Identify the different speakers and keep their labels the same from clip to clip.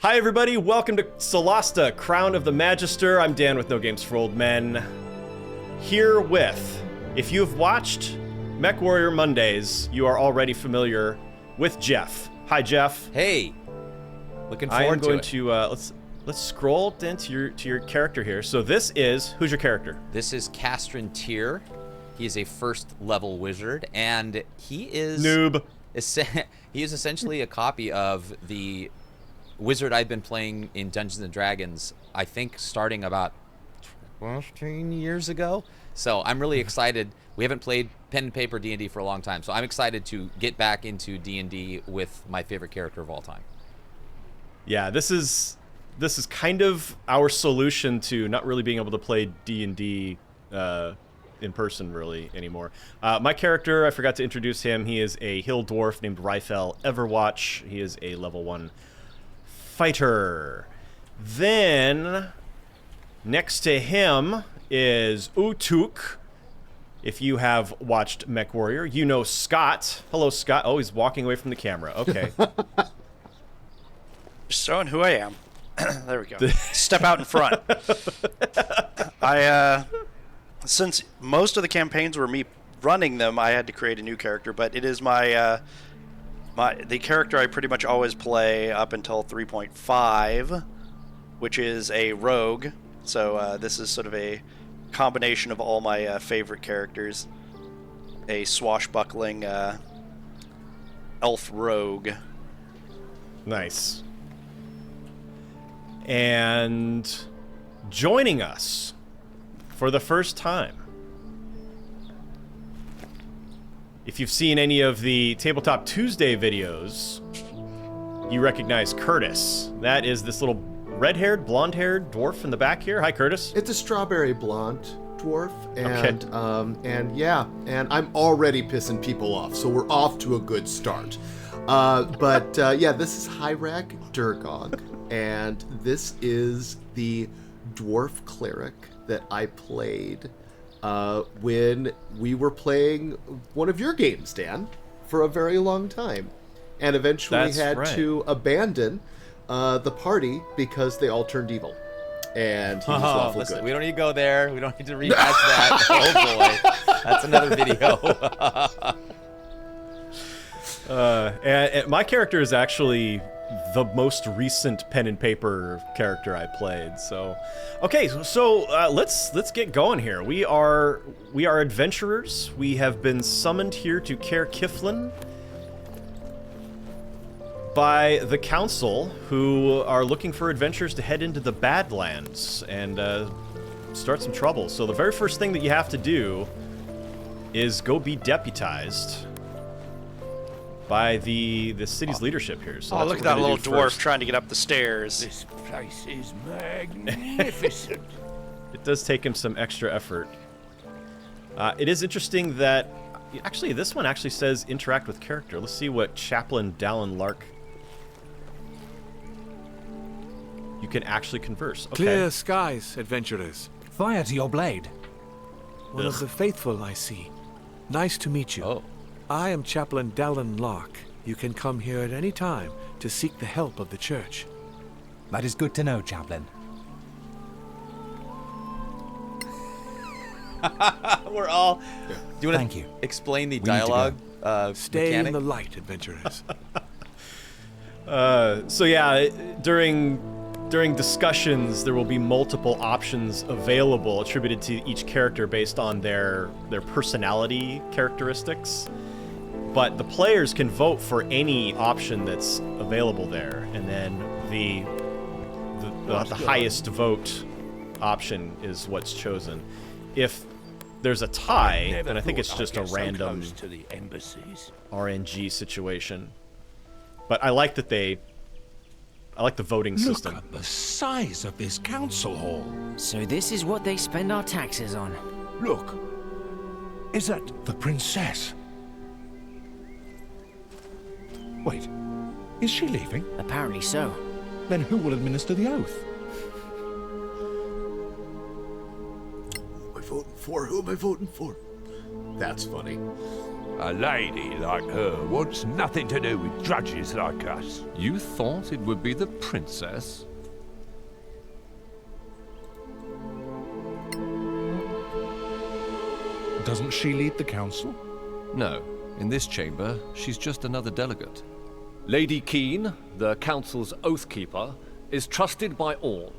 Speaker 1: Hi everybody, welcome to Solasta, Crown of the Magister. I'm Dan with No Games for Old Men. Here with, if you have watched Mech Warrior Mondays, you are already familiar with Jeff. Hi Jeff.
Speaker 2: Hey. Looking
Speaker 1: I am
Speaker 2: forward
Speaker 1: going
Speaker 2: to
Speaker 1: to let's scroll down to your character here. So this is, who's your character?
Speaker 2: This is Castron Tyr. He is a first level wizard, and he is
Speaker 1: Noob.
Speaker 2: He is essentially a copy of the wizard I've been playing in Dungeons and Dragons, I think starting about 15 years ago. So I'm really excited. We haven't played pen and paper D&D for a long time, so I'm excited to get back into D&D with my favorite character of all time.
Speaker 1: Yeah, this is kind of our solution to not really being able to play D&D in person really anymore. My character, I forgot to introduce him. He is a hill dwarf named Ryfel Everwatch. He is a level 1 fighter. Then next to him is Utuk. If you have watched Mech Warrior, you know Scott. Hello, Scott. Oh, he's walking away from the camera. Okay.
Speaker 3: Just showing who I am. There we go. Step out in front. Since most of the campaigns were me running them, I had to create a new character, but it is the character I pretty much always play up until 3.5, which is a rogue. So this is sort of a combination of all my favorite characters. A swashbuckling elf rogue.
Speaker 1: Nice. And joining us for the first time, if you've seen any of the Tabletop Tuesday videos, you recognize Curtis. That is this little red-haired, blonde-haired dwarf in the back here. Hi, Curtis.
Speaker 4: It's a strawberry blonde dwarf, and
Speaker 1: okay.
Speaker 4: and I'm already pissing people off, so we're off to a good start. Yeah, this is Hyrak Durgog, and this is the dwarf cleric that I played when we were playing one of your games, Dan, for a very long time, and eventually to abandon the party because they all turned evil, and he was lawful
Speaker 2: listen,
Speaker 4: good.
Speaker 2: we don't need to go there. We don't need to rehash that. Oh boy, that's another video.
Speaker 1: And my character is actually the most recent pen and paper character I played. So, okay, so let's get going here. We are adventurers. We have been summoned here to Caer Kiflin by the council, who are looking for adventurers to head into the Badlands and start some trouble. So the very first thing that you have to do is go be deputized by the city's leadership here. So
Speaker 3: look at that little dwarf trying to get up the stairs.
Speaker 5: This place is magnificent.
Speaker 1: It does take him some extra effort. It is interesting that actually this one actually says interact with character. Let's see what Chaplain Dallin Lark. You can actually converse. Okay.
Speaker 6: Clear skies, adventurers.
Speaker 5: Fire to your blade.
Speaker 6: One of the faithful, I see. Nice to meet you.
Speaker 2: Oh.
Speaker 6: I am Chaplain Dallin Lark. You can come here at any time to seek the help of the church.
Speaker 5: That is good to know, Chaplain.
Speaker 2: We're all. Do you want
Speaker 5: Thank you.
Speaker 2: explain the
Speaker 5: We need to
Speaker 2: dialogue?
Speaker 6: Stay
Speaker 2: mechanic?
Speaker 6: in the light, adventurers.
Speaker 1: So yeah, during discussions, there will be multiple options available attributed to each character based on their personality characteristics. But the players can vote for any option that's available there, and then the highest vote option is what's chosen. If there's a tie, then I think it's just a random
Speaker 5: to the embassies.
Speaker 1: RNG situation. But I like that I like the voting system.
Speaker 5: Look at the size of this council hall.
Speaker 7: So this is what they spend our taxes on.
Speaker 5: Look. Is that the princess? Wait. Is she leaving?
Speaker 7: Apparently so.
Speaker 5: Then who will administer the oath?
Speaker 4: Who am I voting for? That's funny.
Speaker 5: A lady like her wants nothing to do with drudges like us.
Speaker 8: You thought it would be the princess?
Speaker 5: Doesn't she lead the council?
Speaker 8: No. In this chamber, she's just another delegate. Lady Keen, the council's oathkeeper, is trusted by all.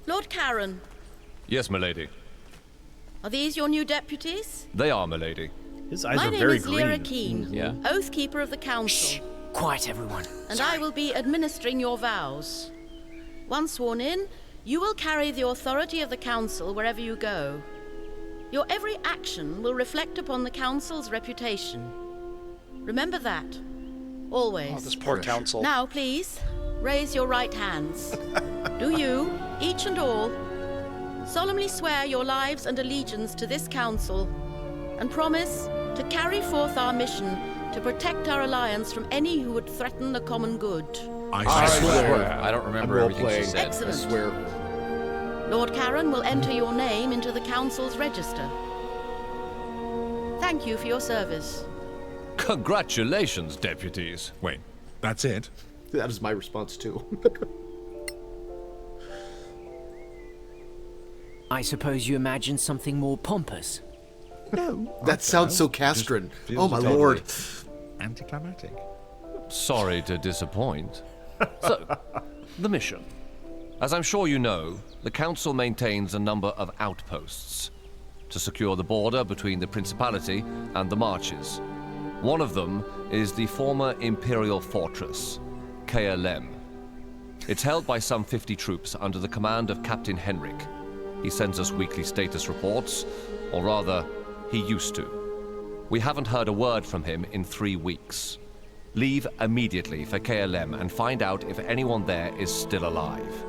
Speaker 9: Lord Karen,
Speaker 8: Yes, milady.
Speaker 9: are these your new deputies?
Speaker 8: They are, milady.
Speaker 1: His eyes
Speaker 9: My
Speaker 1: are
Speaker 9: name
Speaker 1: very
Speaker 9: is Lyra
Speaker 1: green.
Speaker 9: Keen,
Speaker 2: Yeah.
Speaker 9: Oathkeeper of the Council,
Speaker 7: Quiet, everyone.
Speaker 9: and I will be administering your vows. Once sworn in, you will carry the authority of the Council wherever you go. Your every action will reflect upon the Council's reputation. Remember that. Always.
Speaker 3: Oh, this poor council.
Speaker 9: Now, please, raise your right hands. Do you, each and all, solemnly swear your lives and allegiance to this council, and promise to carry forth our mission to protect our alliance from any who would threaten the common good?
Speaker 5: I swear.
Speaker 2: I don't
Speaker 4: I'm
Speaker 2: remember
Speaker 4: role
Speaker 2: everything she
Speaker 4: playing.
Speaker 2: said.
Speaker 4: I
Speaker 9: Excellent.
Speaker 4: swear.
Speaker 9: Lord Karen will enter your name into the council's register. Thank you for your service.
Speaker 8: Congratulations, deputies.
Speaker 5: Wait, that's it?
Speaker 4: That is my response too.
Speaker 7: I suppose you imagine something more pompous.
Speaker 5: No.
Speaker 4: That sounds so castran.
Speaker 5: Just
Speaker 4: Oh my
Speaker 5: feels
Speaker 4: lord.
Speaker 5: Anticlimactic.
Speaker 8: Sorry to disappoint. So, the mission. As I'm sure you know, the Council maintains a number of outposts to secure the border between the Principality and the Marches. One of them is the former Imperial Fortress, KLM. It's held by some 50 troops under the command of Captain Henrik. He sends us weekly status reports, or rather, he used to. We haven't heard a word from him in 3 weeks. Leave immediately for KLM and find out if anyone there is still alive.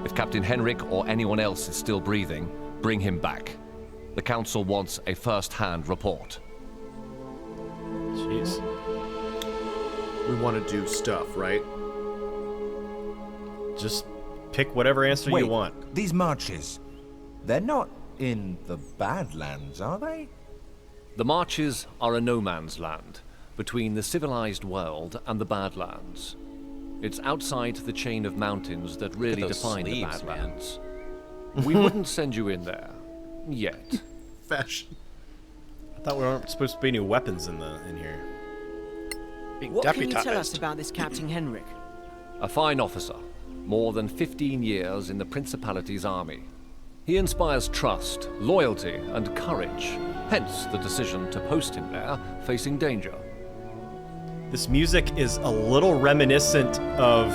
Speaker 8: If Captain Henrik or anyone else is still breathing, bring him back. The Council wants a first-hand report.
Speaker 1: Jeez.
Speaker 4: We want to do stuff, right?
Speaker 1: Just pick whatever answer
Speaker 10: Wait,
Speaker 1: you want.
Speaker 10: these marches, they're not in the Badlands, are they?
Speaker 8: The Marches are a no man's land between the civilized world and the Badlands. It's outside the chain of mountains that really
Speaker 2: those
Speaker 8: define the
Speaker 2: sleeves, man.
Speaker 8: Badlands. We wouldn't send you in there. Yet.
Speaker 4: Fashion.
Speaker 1: I thought we weren't supposed to be any weapons in here.
Speaker 3: Being
Speaker 11: What can you tell us
Speaker 3: deputized.
Speaker 11: about this Captain Henrik?
Speaker 8: A fine officer. More than 15 years in the Principality's army. He inspires trust, loyalty, and courage. Hence the decision to post him there, facing danger.
Speaker 1: This music is a little reminiscent of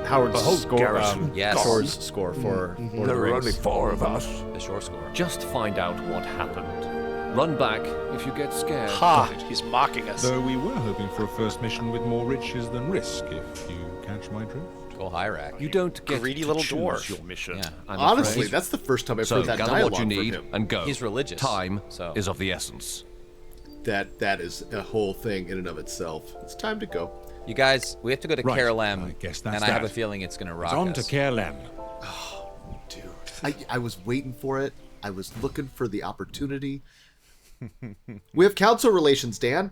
Speaker 1: Howard's
Speaker 5: The whole
Speaker 1: score,
Speaker 5: garrison.
Speaker 2: Yes.
Speaker 1: Thor's score for Lord of the
Speaker 5: There are
Speaker 1: Rings.
Speaker 5: only 4 of us.
Speaker 2: The shore score.
Speaker 8: Just find out what happened. Run back if you get scared.
Speaker 3: Ha! He's mocking us.
Speaker 12: Though we were hoping for a first mission with more riches than risk, if you catch my drift.
Speaker 2: Go high rack.
Speaker 8: You don't get
Speaker 3: Greedy
Speaker 8: to
Speaker 3: little
Speaker 8: choose
Speaker 3: dwarf.
Speaker 8: your mission.
Speaker 2: Yeah.
Speaker 8: I'm
Speaker 4: Honestly,
Speaker 8: afraid.
Speaker 4: that's the first time I've
Speaker 8: So
Speaker 4: heard that
Speaker 8: gather
Speaker 4: dialogue
Speaker 8: what you need
Speaker 4: from him.
Speaker 8: and go.
Speaker 2: He's religious,
Speaker 8: Time
Speaker 2: so-
Speaker 8: is of the essence.
Speaker 4: That is a whole thing in and of itself. It's time to go.
Speaker 2: You guys, we have to go to
Speaker 5: Right,
Speaker 2: KLM,
Speaker 5: I guess that's
Speaker 2: and I have a
Speaker 5: that.
Speaker 2: feeling it's going to rock
Speaker 5: It's on
Speaker 2: us.
Speaker 5: to KLM.
Speaker 4: Dude, I was waiting for it. I was looking for the opportunity. We have council relations, Dan.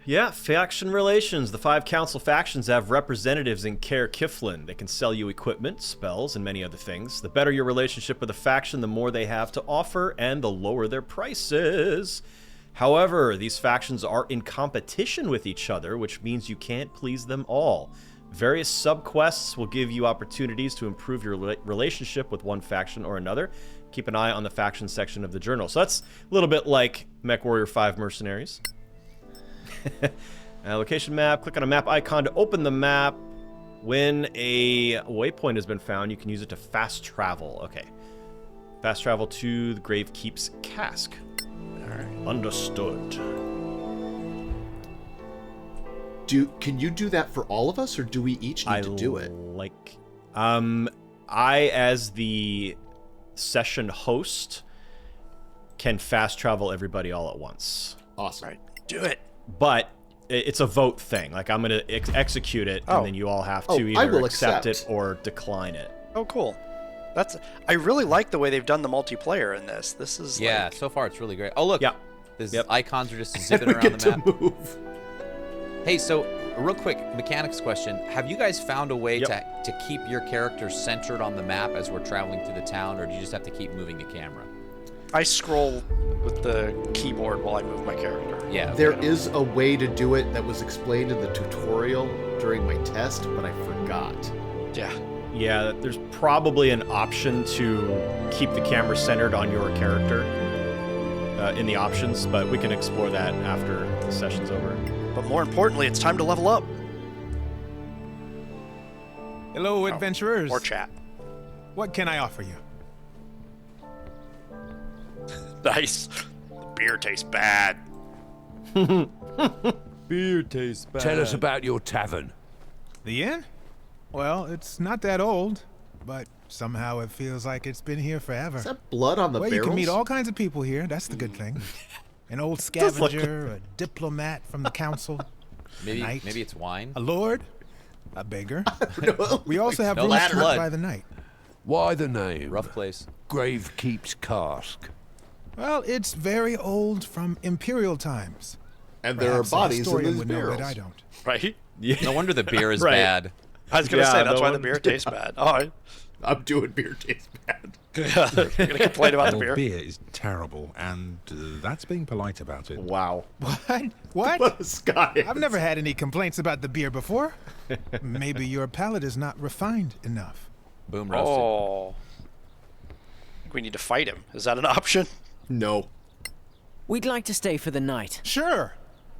Speaker 1: Yeah, faction relations. The 5 council factions have representatives in Caer Kiflin. They can sell you equipment, spells, and many other things. The better your relationship with a faction, the more they have to offer, and the lower their prices. However, these factions are in competition with each other, which means you can't please them all. Various subquests will give you opportunities to improve your relationship with one faction or another. Keep an eye on the faction section of the journal. So that's a little bit like MechWarrior 5 Mercenaries. Location map. Click on a map icon to open the map. When a waypoint has been found, you can use it to fast travel. Okay. Fast travel to the Gravekeep's cask. Alright. Understood.
Speaker 4: Can you do that for all of us, or do we each need to do it?
Speaker 1: I, as the session host, can fast travel everybody all at once.
Speaker 4: Awesome.
Speaker 3: Right. Do it.
Speaker 1: But it's a vote thing. Like, I'm going to execute it,
Speaker 3: Oh.
Speaker 1: and then you all have to
Speaker 4: I
Speaker 1: either
Speaker 4: will
Speaker 1: accept
Speaker 4: accept.
Speaker 1: it or decline it.
Speaker 3: Oh, cool. I really like the way they've done the multiplayer in this. This is
Speaker 2: Yeah,
Speaker 3: like,
Speaker 2: so far it's really great. Oh, look.
Speaker 1: Yeah.
Speaker 2: His
Speaker 1: Yep.
Speaker 2: icons are just
Speaker 4: And
Speaker 2: zipping
Speaker 4: we
Speaker 2: around
Speaker 4: get
Speaker 2: the
Speaker 4: to
Speaker 2: map.
Speaker 4: move.
Speaker 2: Hey, so a real quick mechanics question. Have you guys found a way
Speaker 1: Yep.
Speaker 2: to keep your character centered on the map as we're traveling through the town, or do you just have to keep moving the camera?
Speaker 3: I scroll with the keyboard while I move my character.
Speaker 2: Yeah.
Speaker 4: There is a way to do it that was explained in the tutorial during my test, but I forgot.
Speaker 3: Yeah.
Speaker 1: Yeah, there's probably an option to keep the camera centered on your character in the options, but we can explore that after the session's over.
Speaker 3: But more importantly, it's time to level up.
Speaker 12: Hello, adventurers.
Speaker 3: Or chat.
Speaker 12: What can I offer you?
Speaker 3: Nice. The beer tastes bad.
Speaker 2: Beer tastes bad.
Speaker 5: Tell us about your tavern.
Speaker 12: The inn? Well, it's not that old, but somehow it feels like it's been here forever.
Speaker 4: Is that blood on the
Speaker 12: Well,
Speaker 4: barrels?
Speaker 12: you can meet all kinds of people here. That's the good thing. An old scavenger, a diplomat from the council,
Speaker 2: Maybe
Speaker 12: knight,
Speaker 2: maybe it's wine.
Speaker 12: a lord, a beggar. We also have
Speaker 2: No
Speaker 12: rooms
Speaker 2: bad
Speaker 12: to
Speaker 2: blood.
Speaker 12: by the night.
Speaker 5: Why the name?
Speaker 2: Rough place.
Speaker 5: Gravekeep's Cask.
Speaker 12: Well, it's very old from imperial times.
Speaker 4: And there are
Speaker 12: Perhaps a
Speaker 4: bodies in
Speaker 12: historian
Speaker 4: these
Speaker 12: would know
Speaker 4: barrels.
Speaker 12: that I don't.
Speaker 3: Right?
Speaker 1: Yeah.
Speaker 2: No wonder the beer is
Speaker 1: Right.
Speaker 2: bad.
Speaker 3: I was going to
Speaker 1: Yeah,
Speaker 3: say, that's
Speaker 1: no
Speaker 3: why the
Speaker 1: one-
Speaker 3: beer tastes bad. Oh,
Speaker 4: I'm doing beer tastes bad.
Speaker 3: you're going to complain about the
Speaker 12: Oh,
Speaker 3: beer?
Speaker 12: beer is terrible, and that's being polite about it.
Speaker 1: Wow.
Speaker 12: What? What?
Speaker 4: What a sky.
Speaker 12: I've never had any complaints about the beer before. Maybe your palate is not refined enough.
Speaker 2: Boom roasted.
Speaker 3: Oh. I think we need to fight him. Is that an option?
Speaker 4: No.
Speaker 7: We'd like to stay for the night.
Speaker 12: Sure.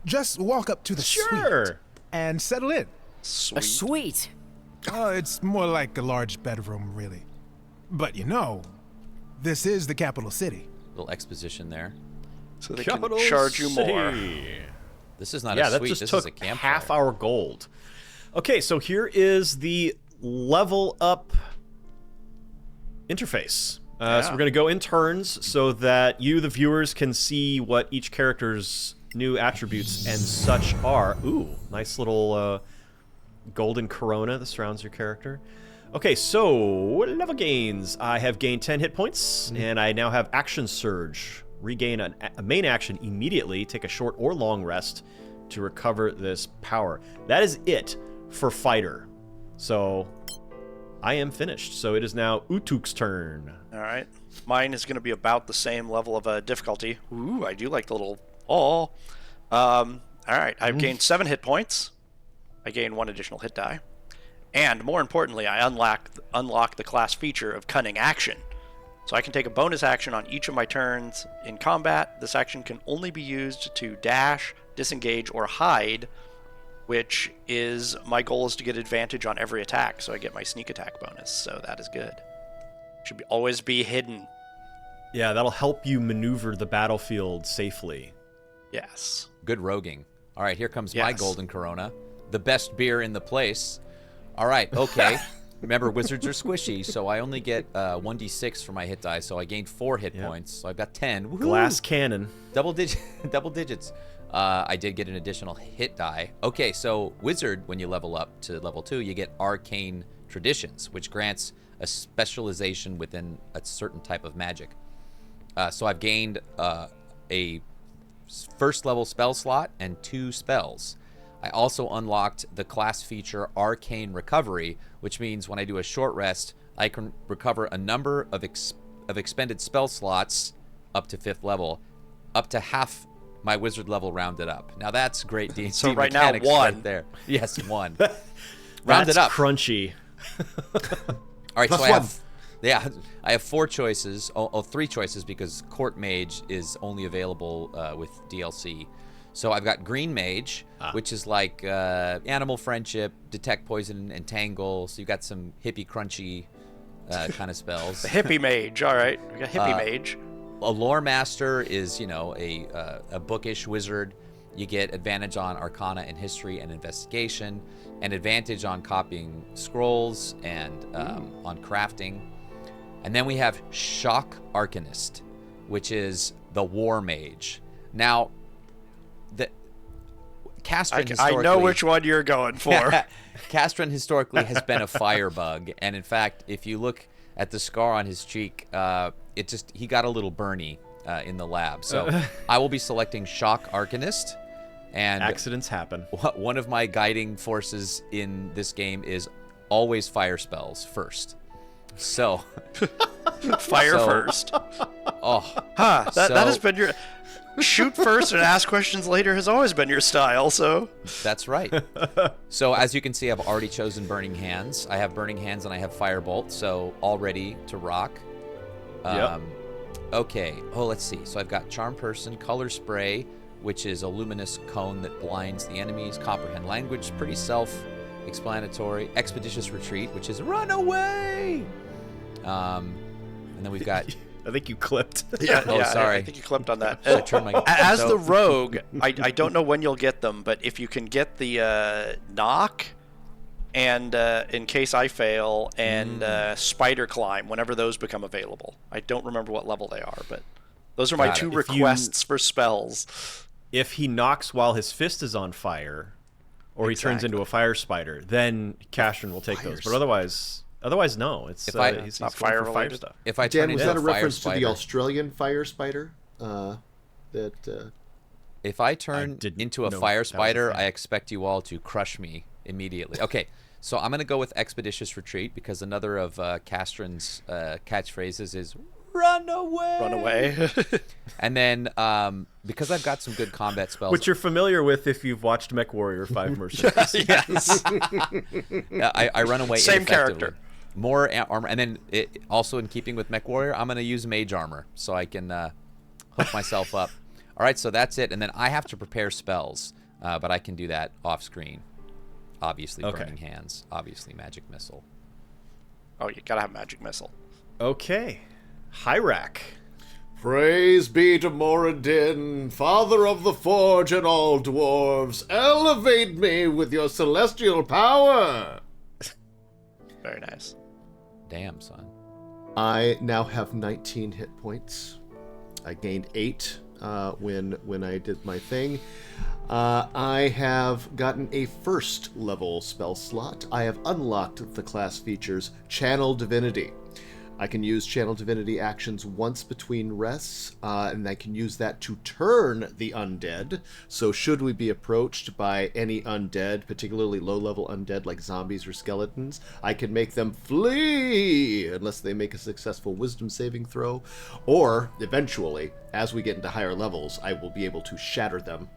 Speaker 12: Just walk up to the
Speaker 1: Sure.
Speaker 12: suite and settle in.
Speaker 3: Sweet.
Speaker 7: A suite.
Speaker 12: It's more like a large bedroom, really. But you know, this is the capital city.
Speaker 2: Little exposition there.
Speaker 3: So they
Speaker 1: Capital
Speaker 3: can charge you
Speaker 1: City.
Speaker 3: more.
Speaker 2: This is not
Speaker 1: Yeah,
Speaker 2: a
Speaker 1: that
Speaker 2: suite.
Speaker 1: just
Speaker 2: This
Speaker 1: took
Speaker 2: is a campfire.
Speaker 1: half our gold. Okay, so here is the level up interface. So we're going to go in turns so that you, the viewers, can see what each character's new attributes and such are. Ooh, nice little golden corona that surrounds your character. Okay, so level gains. I have gained 10 hit points, and I now have Action Surge. Regain a main action immediately. Take a short or long rest to recover this power. That is it for Fighter. So I am finished. So it is now Utuk's turn.
Speaker 3: All right. Mine is going to be about the same level of difficulty. Ooh, I do like the little... Oh. All right. I've gained 7 hit points. I gain 1 additional hit die. And more importantly, I unlock the class feature of Cunning Action. So I can take a bonus action on each of my turns in combat. This action can only be used to dash, disengage, or hide, which is my goal is to get advantage on every attack, so I get my sneak attack bonus. So that is good. Should always be hidden.
Speaker 1: Yeah, that'll help you maneuver the battlefield safely.
Speaker 3: Yes.
Speaker 2: Good roguing. All right, here comes my
Speaker 3: Yes.
Speaker 2: golden corona. The best beer in the place. All right, okay. Remember, wizards are squishy, so I only get 1d6 for my hit die, so I gained 4 hit points, so I've got 10. Woohoo!
Speaker 1: Glass cannon.
Speaker 2: Double digits. I did get an additional hit die. Okay, so wizard, when you level up to level 2, you get arcane traditions, which grants a specialization within a certain type of magic. So I've gained a first level spell slot and 2 spells. I also unlocked the class feature Arcane Recovery, which means when I do a short rest, I can recover a number of expended spell slots up to 5th level, up to half my wizard level rounded up. Now that's great D&D
Speaker 3: So right now,
Speaker 2: mechanics
Speaker 3: 1.
Speaker 2: right there. Yes, 1. Rounded
Speaker 1: That's
Speaker 2: up.
Speaker 1: crunchy.
Speaker 2: All right,
Speaker 4: Plus
Speaker 2: so
Speaker 4: one.
Speaker 2: I have 4 choices. 3 choices because Court Mage is only available with DLC. So I've got Green Mage, which is like Animal Friendship, Detect Poison, Entangle. So you've got some hippie, crunchy kind of spells.
Speaker 3: The hippie mage. All right. We got hippie mage.
Speaker 2: A Lore Master is, a bookish wizard. You get advantage on Arcana and History and Investigation, and advantage on copying scrolls and on crafting. And then we have Shock Arcanist, which is the War Mage. Now, Castron
Speaker 3: I know which one you're going for.
Speaker 2: Castron historically has been a firebug, and in fact, if you look at the scar on his cheek, he got a little burny in the lab. So I will be selecting Shock Arcanist. And
Speaker 1: accidents happen.
Speaker 2: One of my guiding forces in this game is always fire spells first. So
Speaker 3: fire first.
Speaker 2: Oh,
Speaker 3: that has been your shoot first and ask questions later has always been your style. So
Speaker 2: that's right. So as you can see, I've already chosen Burning Hands. I have Burning Hands and I have Firebolt, so all ready to rock. Okay. Oh, let's see. So I've got Charm Person, Color Spray, which is a luminous cone that blinds the enemies. Comprehend Language, pretty self-explanatory. Expeditious Retreat, which is run away. And then we've got...
Speaker 1: I think you clipped.
Speaker 2: Sorry.
Speaker 3: I think you clipped on that.
Speaker 2: As
Speaker 3: the rogue, I don't know when you'll get them, but if you can get the knock, and in case I fail, and spider climb, whenever those become available. I don't remember what level they are, but those are my two requests for spells.
Speaker 1: If he knocks while his fist is on fire, or he turns into a fire spider, then Castron will take those. But otherwise no. It's he's
Speaker 3: not fire
Speaker 1: stuff.
Speaker 2: If I turn
Speaker 4: Dan, was
Speaker 2: into
Speaker 4: that a
Speaker 2: fire
Speaker 4: reference
Speaker 2: spider,
Speaker 4: to the Australian fire spider?
Speaker 2: If I turn into a fire spider, I expect you all to crush me immediately. Okay, so I'm going to go with Expeditious Retreat because another of Castron's catchphrases is run away.
Speaker 3: Run away.
Speaker 2: And then because I've got some good combat spells,
Speaker 1: which you're familiar with if you've watched Mech Warrior 5 Mercenaries.
Speaker 3: Yes.
Speaker 2: I run away.
Speaker 3: Same character.
Speaker 2: More armor, and then also in keeping with Mech Warrior, I'm going to use Mage Armor so I can hook myself up. All right, so that's it, and then I have to prepare spells, but I can do that off screen. Obviously, Burning Hands. Obviously, Magic Missile.
Speaker 3: Oh, you gotta have Magic Missile.
Speaker 1: Okay, Hyrak.
Speaker 4: Praise be to Moradin, father of the forge and all dwarves. Elevate me with your celestial power.
Speaker 3: Very nice.
Speaker 2: Damn, son.
Speaker 4: I now have 19 hit points. I gained 8 when I did my thing. I have gotten a first level spell slot. I have unlocked the class features Channel Divinity. I can use Channel Divinity actions once between rests, and I can use that to turn the undead. So should we be approached by any undead, particularly low-level undead like zombies or skeletons, I can make them flee unless they make a successful wisdom saving throw. Or, eventually, as we get into higher levels, I will be able to shatter them.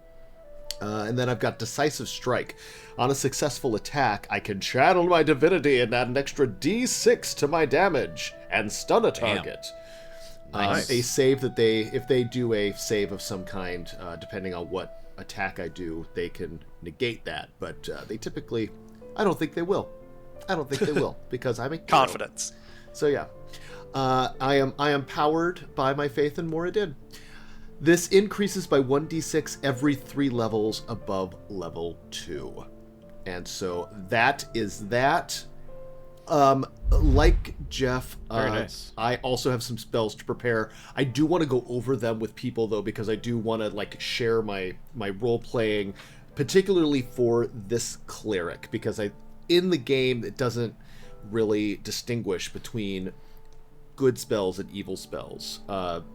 Speaker 4: And then I've got Decisive Strike. On a successful attack, I can channel my divinity and add an extra d6 to my damage and stun a target.
Speaker 2: Nice.
Speaker 4: A save that if they do a save of some kind, depending on what attack I do, they can negate that. But they typically, I don't think they will. Because I'm a hero.
Speaker 3: Confidence.
Speaker 4: So yeah, I am powered by my faith in Moradin. This increases by 1d6 every 3 levels above level 2. And so that is that. Like Jeff,
Speaker 1: Very nice.
Speaker 4: I also have some spells to prepare. I do want to go over them with people, though, because I do want to share my role-playing, particularly for this cleric, because in the game, it doesn't really distinguish between good spells and evil spells,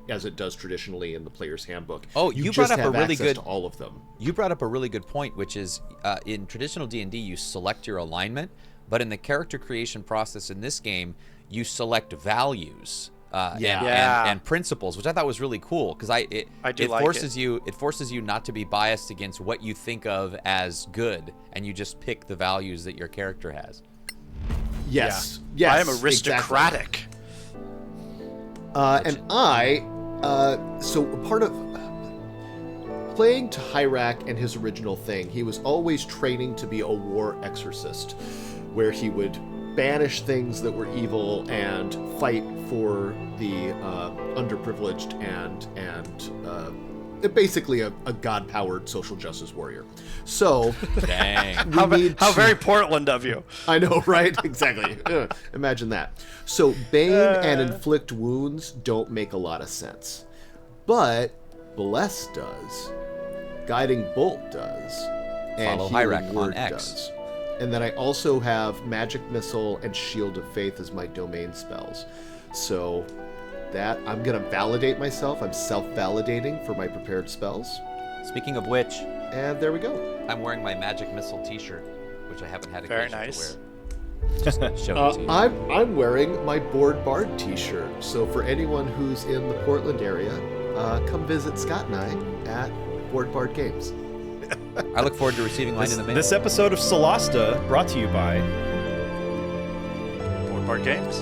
Speaker 4: as it does traditionally in the player's handbook.
Speaker 2: Oh, you brought up a really good
Speaker 4: to all of them.
Speaker 2: You brought up a really good point, which is in traditional D&D, you select your alignment, but in the character creation process in this game, you select values and principles, which I thought was really cool because it forces you not to be biased against what you think of as good, and you just pick the values that your character has.
Speaker 4: Yes,
Speaker 3: I am aristocratic.
Speaker 4: Exactly. So part of playing to Hyrak and his original thing, he was always training to be a war exorcist, where he would banish things that were evil and fight for the underprivileged and basically a god-powered social justice warrior. So,
Speaker 2: dang,
Speaker 3: how very Portland of you.
Speaker 4: I know, right? Exactly. Imagine that. So, Bane and Inflict Wounds don't make a lot of sense. But Bless does. Guiding Bolt does. And
Speaker 2: Follow
Speaker 4: Healing
Speaker 2: Hyrak
Speaker 4: Word
Speaker 2: on X.
Speaker 4: does. And then I also have Magic Missile and Shield of Faith as my domain spells. So, that. I'm going to validate myself. I'm self-validating for my prepared spells.
Speaker 2: Speaking of which,
Speaker 4: And there we go.
Speaker 2: I'm wearing my Magic Missile T-shirt, which I haven't had
Speaker 3: Very
Speaker 2: occasion
Speaker 3: nice.
Speaker 2: to wear. Just show it to you.
Speaker 4: I'm wearing my Board Bard t-shirt. So for anyone who's in the Portland area, come visit Scott and I at Board Bard Games.
Speaker 2: I look forward to receiving mine in the mail.
Speaker 1: This episode of Solasta brought to you by
Speaker 3: Board Bard Games.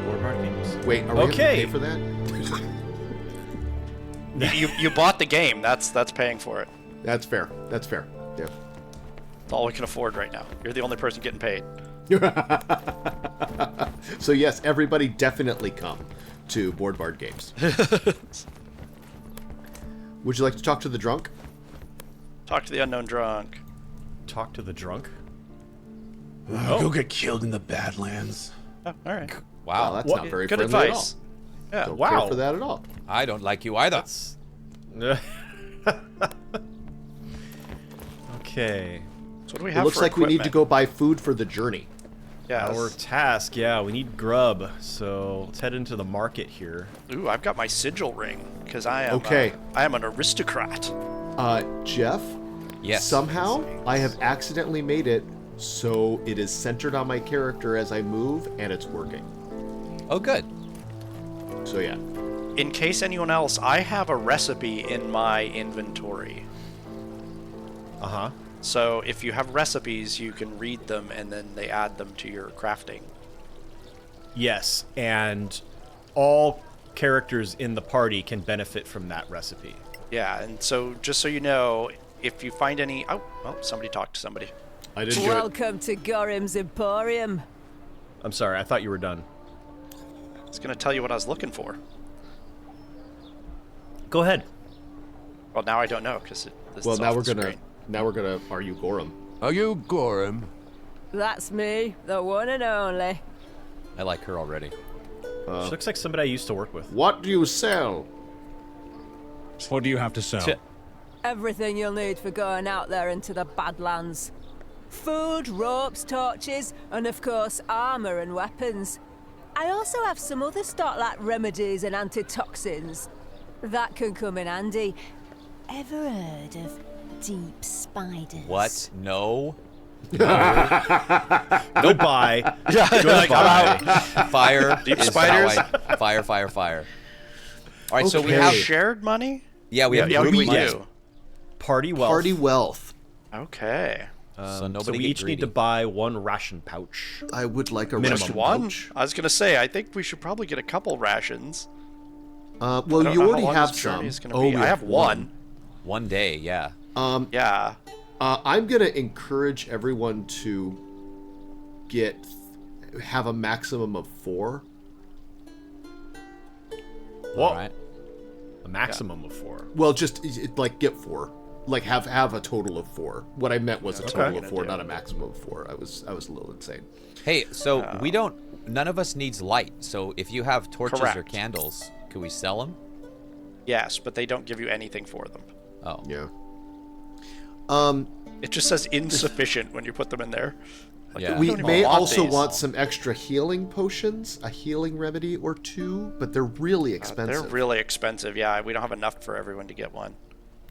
Speaker 1: Board Bard Games.
Speaker 4: Wait, are we going to
Speaker 1: Okay.
Speaker 4: pay for that?
Speaker 3: You bought the game. That's paying for it.
Speaker 4: That's fair. That's fair. Yeah.
Speaker 3: It's all we can afford right now. You're the only person getting paid.
Speaker 4: So yes, everybody definitely come to Board Bard Games. Would you like to talk to the drunk?
Speaker 3: Talk to the unknown drunk.
Speaker 1: Talk to the drunk.
Speaker 12: Go get killed in the Badlands.
Speaker 3: Oh, all right.
Speaker 4: Wow,
Speaker 2: Wow.
Speaker 4: that's
Speaker 1: What?
Speaker 4: not very
Speaker 3: Good
Speaker 4: friendly
Speaker 3: advice. Yeah.
Speaker 4: at all. Don't
Speaker 1: Wow.
Speaker 4: care for that at all.
Speaker 2: I don't like you either.
Speaker 1: Okay.
Speaker 3: So what do we
Speaker 4: It
Speaker 3: have
Speaker 4: looks
Speaker 3: for
Speaker 4: like we need to
Speaker 3: equipment?
Speaker 4: go buy food for the journey.
Speaker 3: Yeah.
Speaker 1: Our task, yeah, we need grub. So let's head into the market here.
Speaker 3: Ooh, I've got my sigil ring because I am.
Speaker 4: Okay.
Speaker 3: I am an aristocrat.
Speaker 4: Jeff?
Speaker 2: Yes.
Speaker 4: Somehow, I have accidentally made it so it is centered on my character as I move, and it's working.
Speaker 2: Oh, good.
Speaker 4: So yeah.
Speaker 3: In case anyone else, I have a recipe in my inventory.
Speaker 1: Uh-huh.
Speaker 3: So if you have recipes, you can read them and then they add them to your crafting.
Speaker 1: Yes, and all characters in the party can benefit from that recipe.
Speaker 3: Yeah, and so just so you know, if you find any... Oh, well, somebody talked to somebody.
Speaker 4: I didn't do it.
Speaker 11: Welcome to Gorm's Emporium.
Speaker 1: I'm sorry, I thought you were done.
Speaker 3: I was going to tell you what I was looking for.
Speaker 1: Go ahead.
Speaker 3: Well, now I don't know because
Speaker 4: Well, now we're gonna. Are you Gorm?
Speaker 5: Are you Gorm?
Speaker 11: That's me, the one and only.
Speaker 2: I like her already.
Speaker 1: She looks like somebody I used to work with.
Speaker 4: What do you sell?
Speaker 12: What do you have to sell?
Speaker 11: Everything you'll need for going out there into the Badlands. Food, ropes, torches, and of course armor and weapons. I also have some other stock like remedies and antitoxins. That can come in handy. Ever heard of deep spiders?
Speaker 2: What? No.
Speaker 1: Goodbye.
Speaker 3: Goodbye.
Speaker 2: Fire.
Speaker 3: Deep
Speaker 2: is
Speaker 3: spiders?
Speaker 2: how fire, fire, fire. All right, so we
Speaker 4: Okay.
Speaker 2: have.
Speaker 3: Shared money?
Speaker 2: Yeah, we have.
Speaker 3: Yeah, what do we
Speaker 1: yes.
Speaker 3: do?
Speaker 1: Party wealth.
Speaker 4: Party wealth.
Speaker 3: Okay.
Speaker 2: So
Speaker 1: So
Speaker 2: nobody
Speaker 1: we
Speaker 2: get
Speaker 1: each need to
Speaker 2: greedy.
Speaker 1: buy one ration pouch.
Speaker 4: I would like a
Speaker 1: Minimum.
Speaker 4: ration
Speaker 3: One?
Speaker 4: pouch.
Speaker 3: I was going to say, I think we should probably get a couple rations.
Speaker 4: Well,
Speaker 3: I don't
Speaker 4: you
Speaker 3: know how
Speaker 4: already
Speaker 3: long
Speaker 4: have
Speaker 3: this
Speaker 4: some.
Speaker 3: journey is gonna
Speaker 4: Oh,
Speaker 3: be.
Speaker 4: we
Speaker 3: I have one.
Speaker 2: One day, yeah.
Speaker 3: Yeah.
Speaker 4: I'm gonna encourage everyone to have a maximum of 4.
Speaker 1: Whoa.
Speaker 2: All right.
Speaker 1: A maximum of 4.
Speaker 4: Well, just like get 4. Like have a total of 4. What I meant was a total of 4, not a maximum of 4. I was a little insane.
Speaker 2: Hey, so we don't. None of us needs light. So if you have torches or
Speaker 3: Correct.
Speaker 2: candles, could we sell them?
Speaker 3: Yes, but they don't give you anything for them.
Speaker 2: Oh.
Speaker 4: Yeah.
Speaker 3: It just says insufficient when you put them in there.
Speaker 2: Yeah.
Speaker 4: We
Speaker 3: don't even
Speaker 4: may
Speaker 3: want
Speaker 4: also
Speaker 3: these.
Speaker 4: want some extra healing potions, a healing remedy or 2, but they're really expensive.
Speaker 3: They're really expensive. Yeah, we don't have enough for everyone to get one.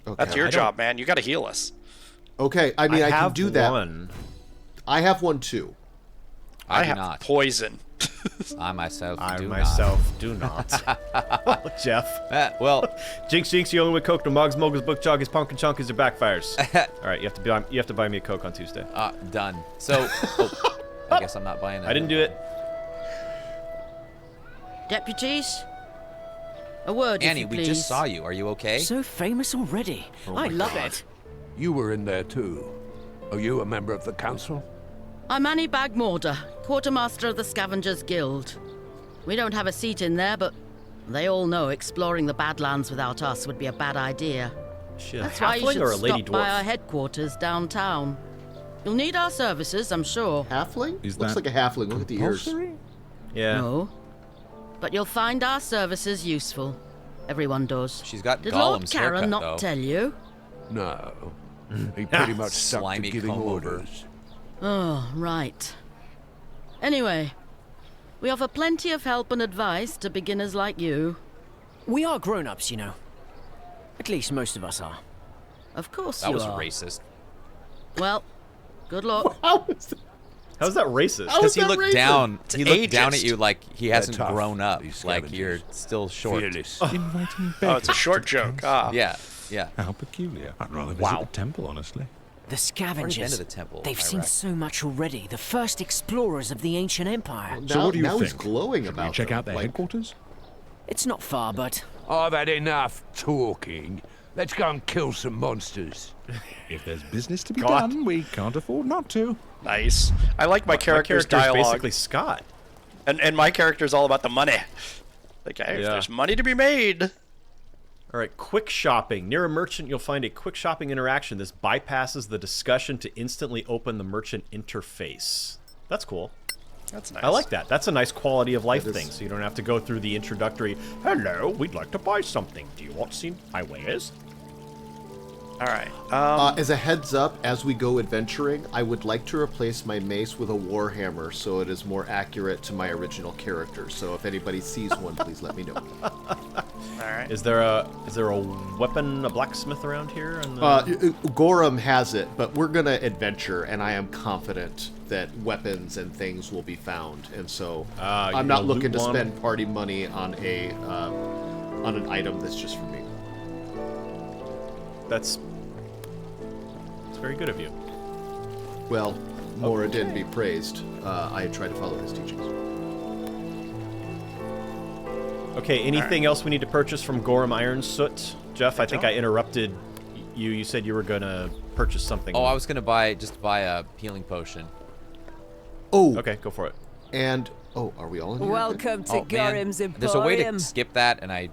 Speaker 4: Okay.
Speaker 3: That's your job, man. You got to heal us.
Speaker 4: Okay, I mean I can
Speaker 1: have
Speaker 4: do that.
Speaker 1: one.
Speaker 4: I have one too.
Speaker 2: I do
Speaker 3: have
Speaker 2: not.
Speaker 3: poison.
Speaker 2: I myself
Speaker 1: I
Speaker 2: do
Speaker 1: myself do not. Jeff.
Speaker 2: not. Well,
Speaker 1: Jinx, you only with Coke, no mugs, moguls, book joggies, pumpkin chunkies, or backfires. All right, you have to buy me a Coke on Tuesday.
Speaker 2: done. So, I guess I'm not buying that.
Speaker 1: I didn't do it.
Speaker 9: Deputies, a word,
Speaker 2: Annie,
Speaker 9: if you
Speaker 2: we
Speaker 9: please.
Speaker 2: just saw you. Are you okay?
Speaker 7: So famous already. I love it.
Speaker 5: You were in there too. Are you a member of the council?
Speaker 9: I'm Annie Bagmorder, quartermaster of the Scavengers Guild. We don't have a seat in there, but they all know exploring the Badlands without us would be a bad idea.
Speaker 1: Shit,
Speaker 9: That's
Speaker 1: a
Speaker 9: why you
Speaker 1: halfling
Speaker 9: should
Speaker 1: or a lady
Speaker 9: stop by our
Speaker 1: dwarf?
Speaker 9: headquarters downtown. You'll need our services, I'm sure.
Speaker 4: Halfling?
Speaker 12: Is
Speaker 4: Looks
Speaker 12: that
Speaker 4: like a halfling. Look at the ears.
Speaker 1: Yeah.
Speaker 9: No. But you'll find our services useful. Everyone does.
Speaker 2: She's got
Speaker 9: Did Lord
Speaker 2: Gollum's
Speaker 9: Karen
Speaker 2: haircut,
Speaker 9: not
Speaker 2: though.
Speaker 9: tell you?
Speaker 5: No. He pretty much stuck to
Speaker 2: Slimy
Speaker 5: giving
Speaker 2: comb over.
Speaker 5: orders.
Speaker 9: Oh, right. Anyway, We offer plenty of help and advice to beginners like you.
Speaker 7: We are grown-ups, you know. At least most of us are.
Speaker 9: Of course
Speaker 2: That
Speaker 9: you
Speaker 2: was
Speaker 9: are.
Speaker 2: racist.
Speaker 9: Well, good luck.
Speaker 1: How's that racist?
Speaker 2: Because he looked down. He looked down at
Speaker 3: ageist.
Speaker 2: you like he hasn't
Speaker 5: tough,
Speaker 2: grown up.
Speaker 5: these
Speaker 2: Like you're
Speaker 5: scavengers.
Speaker 2: still short.
Speaker 5: Fearless.
Speaker 10: Inviting
Speaker 3: Oh, it's a short joke. Ah.
Speaker 2: Yeah, yeah.
Speaker 10: How peculiar. I'd rather visit the temple, honestly.
Speaker 7: The
Speaker 2: I've already been
Speaker 7: Scavengers.
Speaker 2: to the temple.
Speaker 7: They've
Speaker 2: Iraq.
Speaker 7: seen so much already. The first explorers of the ancient empire.
Speaker 4: Now,
Speaker 10: So what do you
Speaker 4: now he's
Speaker 10: think?
Speaker 4: glowing
Speaker 10: Should
Speaker 4: about
Speaker 10: we check
Speaker 4: them,
Speaker 10: out their
Speaker 4: like-
Speaker 10: headquarters?
Speaker 7: It's not far, but
Speaker 5: I've had enough talking. Let's go and kill some monsters.
Speaker 10: If there's business to be
Speaker 1: God.
Speaker 10: done, we can't afford not to.
Speaker 3: Nice. I like my character's
Speaker 1: character is
Speaker 3: dialogue.
Speaker 1: basically Scott.
Speaker 3: And my character's all about the money. Like, hey, if
Speaker 1: Yeah.
Speaker 3: there's money to be made.
Speaker 1: All right, quick shopping. Near a merchant, you'll find a quick shopping interaction. This bypasses the discussion to instantly open the merchant interface. That's cool.
Speaker 3: That's nice.
Speaker 1: I like that. That's a nice quality of life
Speaker 4: That is-
Speaker 1: thing, so you don't have to go through the introductory, hello, we'd like to buy something. Do you want to see my wares?
Speaker 3: All right.
Speaker 4: As a heads up, as we go adventuring, I would like to replace my mace with a warhammer so it is more accurate to my original character. So if anybody sees one, please let me know.
Speaker 3: All right.
Speaker 1: Is there a weapon, a blacksmith around here? In the...
Speaker 4: Gorm has it, but we're gonna adventure, and I am confident that weapons and things will be found. And so
Speaker 1: you're
Speaker 4: I'm not
Speaker 1: gonna
Speaker 4: looking
Speaker 1: loot
Speaker 4: to
Speaker 1: one?
Speaker 4: spend party money on an item that's just for me.
Speaker 1: That's very good of you.
Speaker 4: Well, Moradin be praised. I try to follow his teachings.
Speaker 1: Okay, anything else we need to purchase from Gorm Iron Soot? Jeff, I think I interrupted you. You said you were going to purchase something.
Speaker 2: Oh, I was gonna buy a healing potion.
Speaker 4: Oh,
Speaker 1: Okay, go for it.
Speaker 4: and are we all in here?
Speaker 11: Welcome to
Speaker 2: Oh man,
Speaker 11: Gorm's Emporium.
Speaker 2: there's a way to skip that, and I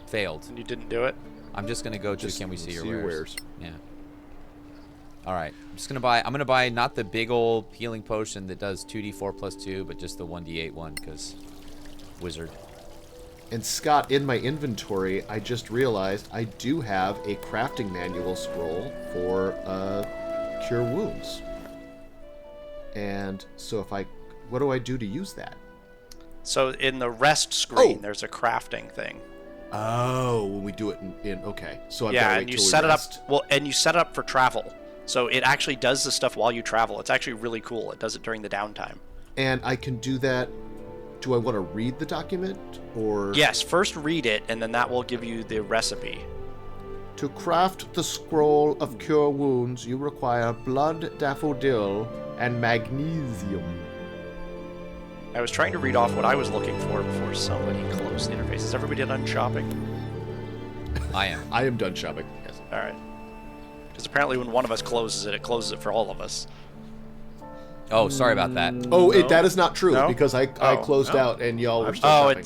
Speaker 2: failed.
Speaker 3: You didn't do it?
Speaker 2: I'm just gonna go to
Speaker 4: Just
Speaker 2: can we see your
Speaker 4: see your
Speaker 2: wares?
Speaker 4: wares.
Speaker 2: Yeah. All right. I'm gonna buy not the big old healing potion that does 2d4 plus 2, but just the 1d8 one, because wizard.
Speaker 4: And Scott, in my inventory, I just realized I do have a crafting manual scroll for Cure Wounds. And so what do I do to use that?
Speaker 3: So in the rest screen,
Speaker 4: Oh.
Speaker 3: there's a crafting thing.
Speaker 4: Oh, when we do it in okay. So I've
Speaker 3: Yeah,
Speaker 4: gotta wait
Speaker 3: and you
Speaker 4: till we
Speaker 3: set it up.
Speaker 4: rest.
Speaker 3: Well, and you set it up for travel. So it actually does the stuff while you travel. It's actually really cool. It does it during the downtime.
Speaker 4: And I can do that. Do I want to read the document or?
Speaker 3: Yes, first read it, and then that will give you the recipe.
Speaker 4: To craft the scroll of Cure Wounds, you require blood daffodil and magnesium.
Speaker 3: I was trying to read off what I was looking for before somebody closed the interface. Is everybody done shopping?
Speaker 2: I am.
Speaker 4: I am done shopping. Yes.
Speaker 3: All right. Because apparently when one of us closes it closes it for all of us.
Speaker 2: Oh, sorry about that.
Speaker 4: Oh, that is not true
Speaker 3: No?
Speaker 4: because I
Speaker 3: Oh,
Speaker 4: closed
Speaker 1: no.
Speaker 4: out and y'all were still
Speaker 3: Oh,
Speaker 4: shopping.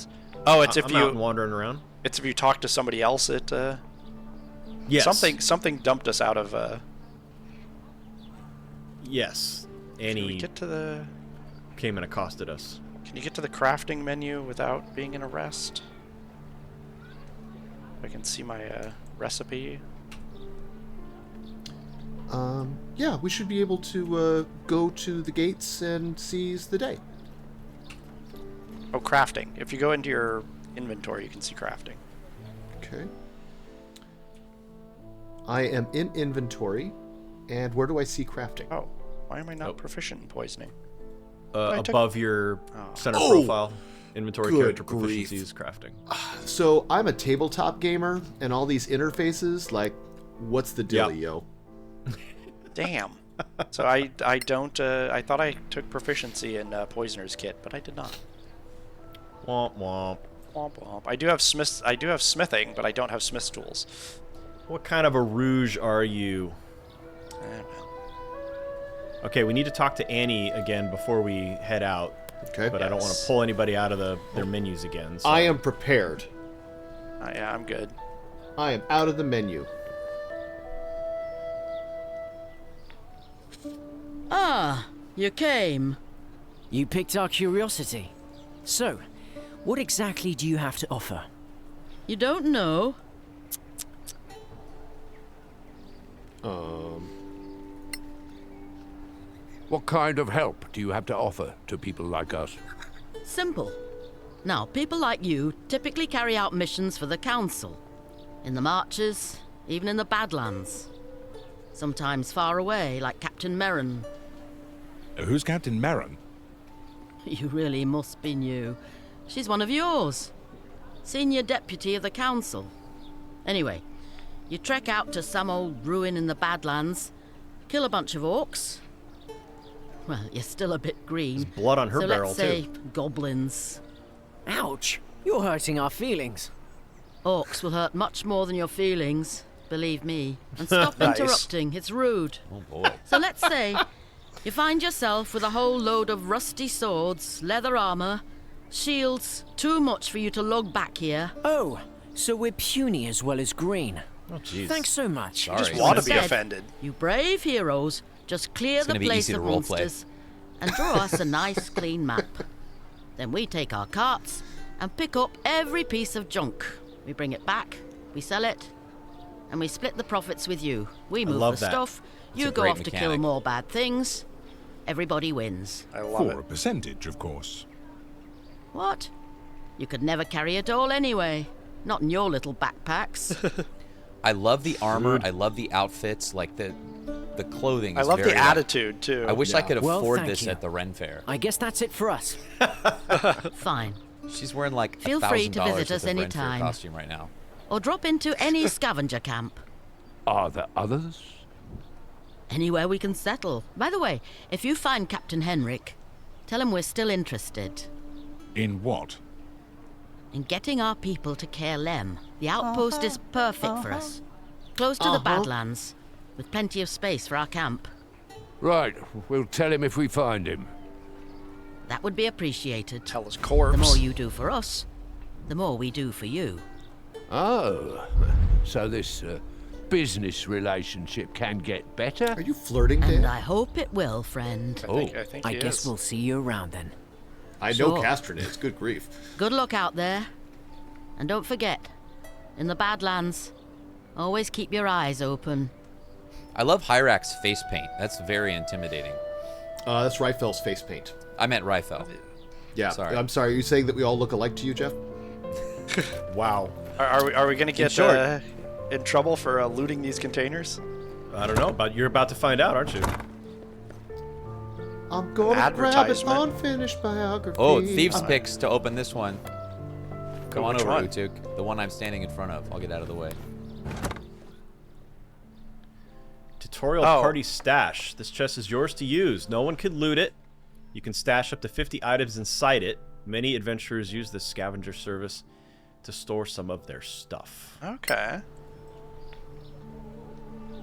Speaker 3: it's if
Speaker 1: I'm out and
Speaker 3: you
Speaker 1: wandering around.
Speaker 3: it's if you talk to somebody else. It
Speaker 1: Yes.
Speaker 3: something dumped us out of.
Speaker 1: Yes.
Speaker 3: Can we
Speaker 1: Annie
Speaker 3: get to the?
Speaker 1: came and accosted us.
Speaker 3: Can you get to the crafting menu without being in a rest? I can see my recipe.
Speaker 4: Yeah, we should be able to go to the gates and seize the day.
Speaker 3: Oh, crafting. If you go into your inventory, you can see crafting.
Speaker 4: Okay. I am in inventory, and where do I see crafting?
Speaker 3: Oh, why am I not
Speaker 1: Oh.
Speaker 3: proficient in poisoning? I took-
Speaker 1: Above your center
Speaker 4: Oh!
Speaker 1: profile, inventory
Speaker 4: Good
Speaker 1: character
Speaker 4: grief.
Speaker 1: proficiencies, crafting.
Speaker 4: So I'm a tabletop gamer, and all these interfaces, like, what's the deal,
Speaker 1: Yeah.
Speaker 4: yo?
Speaker 3: Damn. So I don't. I thought I took proficiency in Poisoner's Kit, but I did not.
Speaker 1: Womp womp.
Speaker 3: Womp womp. I do have smithing, but I don't have smith's tools.
Speaker 1: What kind of a rouge are you?
Speaker 3: Well.
Speaker 1: Okay, we need to talk to Annie again before we head out.
Speaker 4: Okay.
Speaker 1: But I don't want to pull anybody out of their menus again. So.
Speaker 4: I am prepared.
Speaker 3: Yeah, I'm good.
Speaker 4: I am out of the menu.
Speaker 9: Ah, you came.
Speaker 7: you picked our curiosity. So, what exactly do you have to offer?
Speaker 9: You don't know?
Speaker 5: What kind of help do you have to offer to people like us?
Speaker 9: Simple. Now, people like you typically carry out missions for the Council. In the Marches, even in the Badlands. Sometimes far away, like Captain Merrin.
Speaker 13: Who's Captain Merrin?
Speaker 9: You really must be new. She's one of yours. Senior Deputy of the Council. Anyway, you trek out to some old ruin in the Badlands, kill a bunch of orcs. Well, you're still a bit green.
Speaker 1: There's blood on her
Speaker 9: so
Speaker 1: barrel,
Speaker 9: let's say
Speaker 1: too.
Speaker 9: goblins.
Speaker 7: Ouch! You're hurting our feelings.
Speaker 9: Orcs will hurt much more than your feelings, believe me. And stop
Speaker 3: Nice.
Speaker 9: interrupting, it's rude.
Speaker 2: Oh boy.
Speaker 9: So let's say you find yourself with a whole load of rusty swords, leather armor, shields, too much for you to lug back here.
Speaker 7: Oh, so we're puny as well as green.
Speaker 1: Oh, jeez.
Speaker 7: Thanks so much.
Speaker 2: Sorry.
Speaker 3: Just want to be
Speaker 9: Instead,
Speaker 3: offended.
Speaker 9: You brave heroes, just clear
Speaker 2: It's
Speaker 9: the
Speaker 2: gonna be
Speaker 9: place
Speaker 2: easy
Speaker 9: of
Speaker 2: to roleplay.
Speaker 9: monsters and draw us a nice clean map. Then we take our carts and pick up every piece of junk. We bring it back, we sell it, and we split the profits with you. We move
Speaker 1: love
Speaker 9: the
Speaker 1: that.
Speaker 9: stuff, you
Speaker 2: a
Speaker 9: go
Speaker 2: great
Speaker 9: off to kill
Speaker 2: mechanic.
Speaker 9: more bad things. Everybody wins.
Speaker 3: I love
Speaker 13: For a
Speaker 3: it.
Speaker 13: percentage, of course.
Speaker 9: What? You could never carry it all anyway. Not in your little backpacks.
Speaker 2: I love the armor. I love the outfits. Like the clothing.
Speaker 3: I
Speaker 2: Is
Speaker 3: love
Speaker 2: very,
Speaker 3: the
Speaker 2: like-
Speaker 3: attitude, too.
Speaker 2: I wish I could
Speaker 7: Well,
Speaker 2: afford
Speaker 7: thank
Speaker 2: this
Speaker 7: you.
Speaker 2: at the Ren Fair.
Speaker 7: I guess that's it for us.
Speaker 9: Fine.
Speaker 2: She's wearing like
Speaker 9: Feel free to
Speaker 2: $1,000
Speaker 9: visit us
Speaker 2: worth of Ren Fair
Speaker 9: anytime.
Speaker 2: costume right now.
Speaker 9: Or drop into any scavenger camp.
Speaker 5: Are there others?
Speaker 9: Anywhere we can settle. By the way, if you find Captain Henrik, tell him we're still interested
Speaker 13: In what?
Speaker 9: in getting our people to Caer Lem. The outpost is perfect for us. Close to the Badlands, with plenty of space for our camp.
Speaker 5: Right, we'll tell him if we find him.
Speaker 9: That would be appreciated.
Speaker 3: Tell his corpse.
Speaker 9: The more you do for us, the more we do for you.
Speaker 5: Oh, so this business relationship can get better?
Speaker 4: Are you flirting,
Speaker 9: And
Speaker 4: Dan?
Speaker 9: I hope it will, friend.
Speaker 3: I think
Speaker 7: I
Speaker 3: he
Speaker 7: guess
Speaker 3: is.
Speaker 7: we'll see you around then.
Speaker 4: I know
Speaker 9: Sure.
Speaker 4: Castronets. Good grief.
Speaker 9: Good luck out there. And don't forget, in the Badlands, always keep your eyes open.
Speaker 2: I love Hyrax's face paint. That's very intimidating.
Speaker 4: That's Ryfel's face paint.
Speaker 2: I meant Ryfel.
Speaker 4: Yeah.
Speaker 2: Sorry.
Speaker 4: I'm sorry. Are you saying that we all look alike to you, Jeff?
Speaker 1: Wow.
Speaker 3: Are we going to get
Speaker 1: short.
Speaker 3: in trouble for looting these containers?
Speaker 1: I don't know, but you're about to find out, aren't you?
Speaker 4: I'm going to grab an
Speaker 3: Advertisement.
Speaker 4: unfinished biography.
Speaker 2: Oh, thieves' picks to open this one. Come on
Speaker 3: which
Speaker 2: over,
Speaker 3: one?
Speaker 2: Utuk. The one I'm standing in front of. I'll get out of the way.
Speaker 1: Tutorial
Speaker 3: Oh.
Speaker 1: party stash. This chest is yours to use. No one can loot it. You can stash up to 50 items inside it. Many adventurers use this scavenger service to store some of their stuff.
Speaker 3: Okay.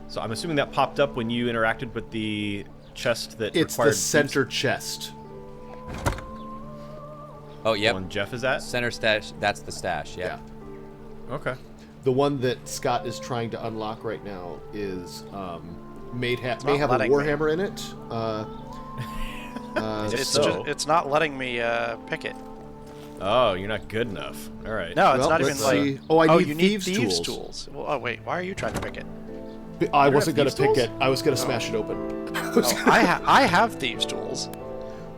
Speaker 1: So I'm assuming that popped up when you interacted with the chest that
Speaker 4: It's
Speaker 1: required
Speaker 4: the center chest.
Speaker 2: Oh, yep.
Speaker 1: one Jeff is at?
Speaker 2: Center stash. That's the stash. Yeah.
Speaker 1: Okay.
Speaker 4: The one that Scott is trying to unlock right now is may have
Speaker 3: not
Speaker 4: a
Speaker 3: letting me.
Speaker 4: Warhammer in it.
Speaker 3: It's not letting me pick it.
Speaker 1: Oh, you're not good enough. All right.
Speaker 3: No, it's
Speaker 4: Well,
Speaker 3: not even
Speaker 4: let's
Speaker 3: like.
Speaker 4: see. Oh, I need
Speaker 3: you need
Speaker 4: thieves'
Speaker 3: thieves'
Speaker 4: tools.
Speaker 3: tools. Well, oh wait, why are you trying to pick it?
Speaker 4: I
Speaker 1: You
Speaker 4: wasn't
Speaker 1: have
Speaker 4: gonna
Speaker 1: thieves'
Speaker 4: pick
Speaker 1: tools?
Speaker 4: it. I was gonna smash it open.
Speaker 3: Oh, I have thieves' tools. Wait,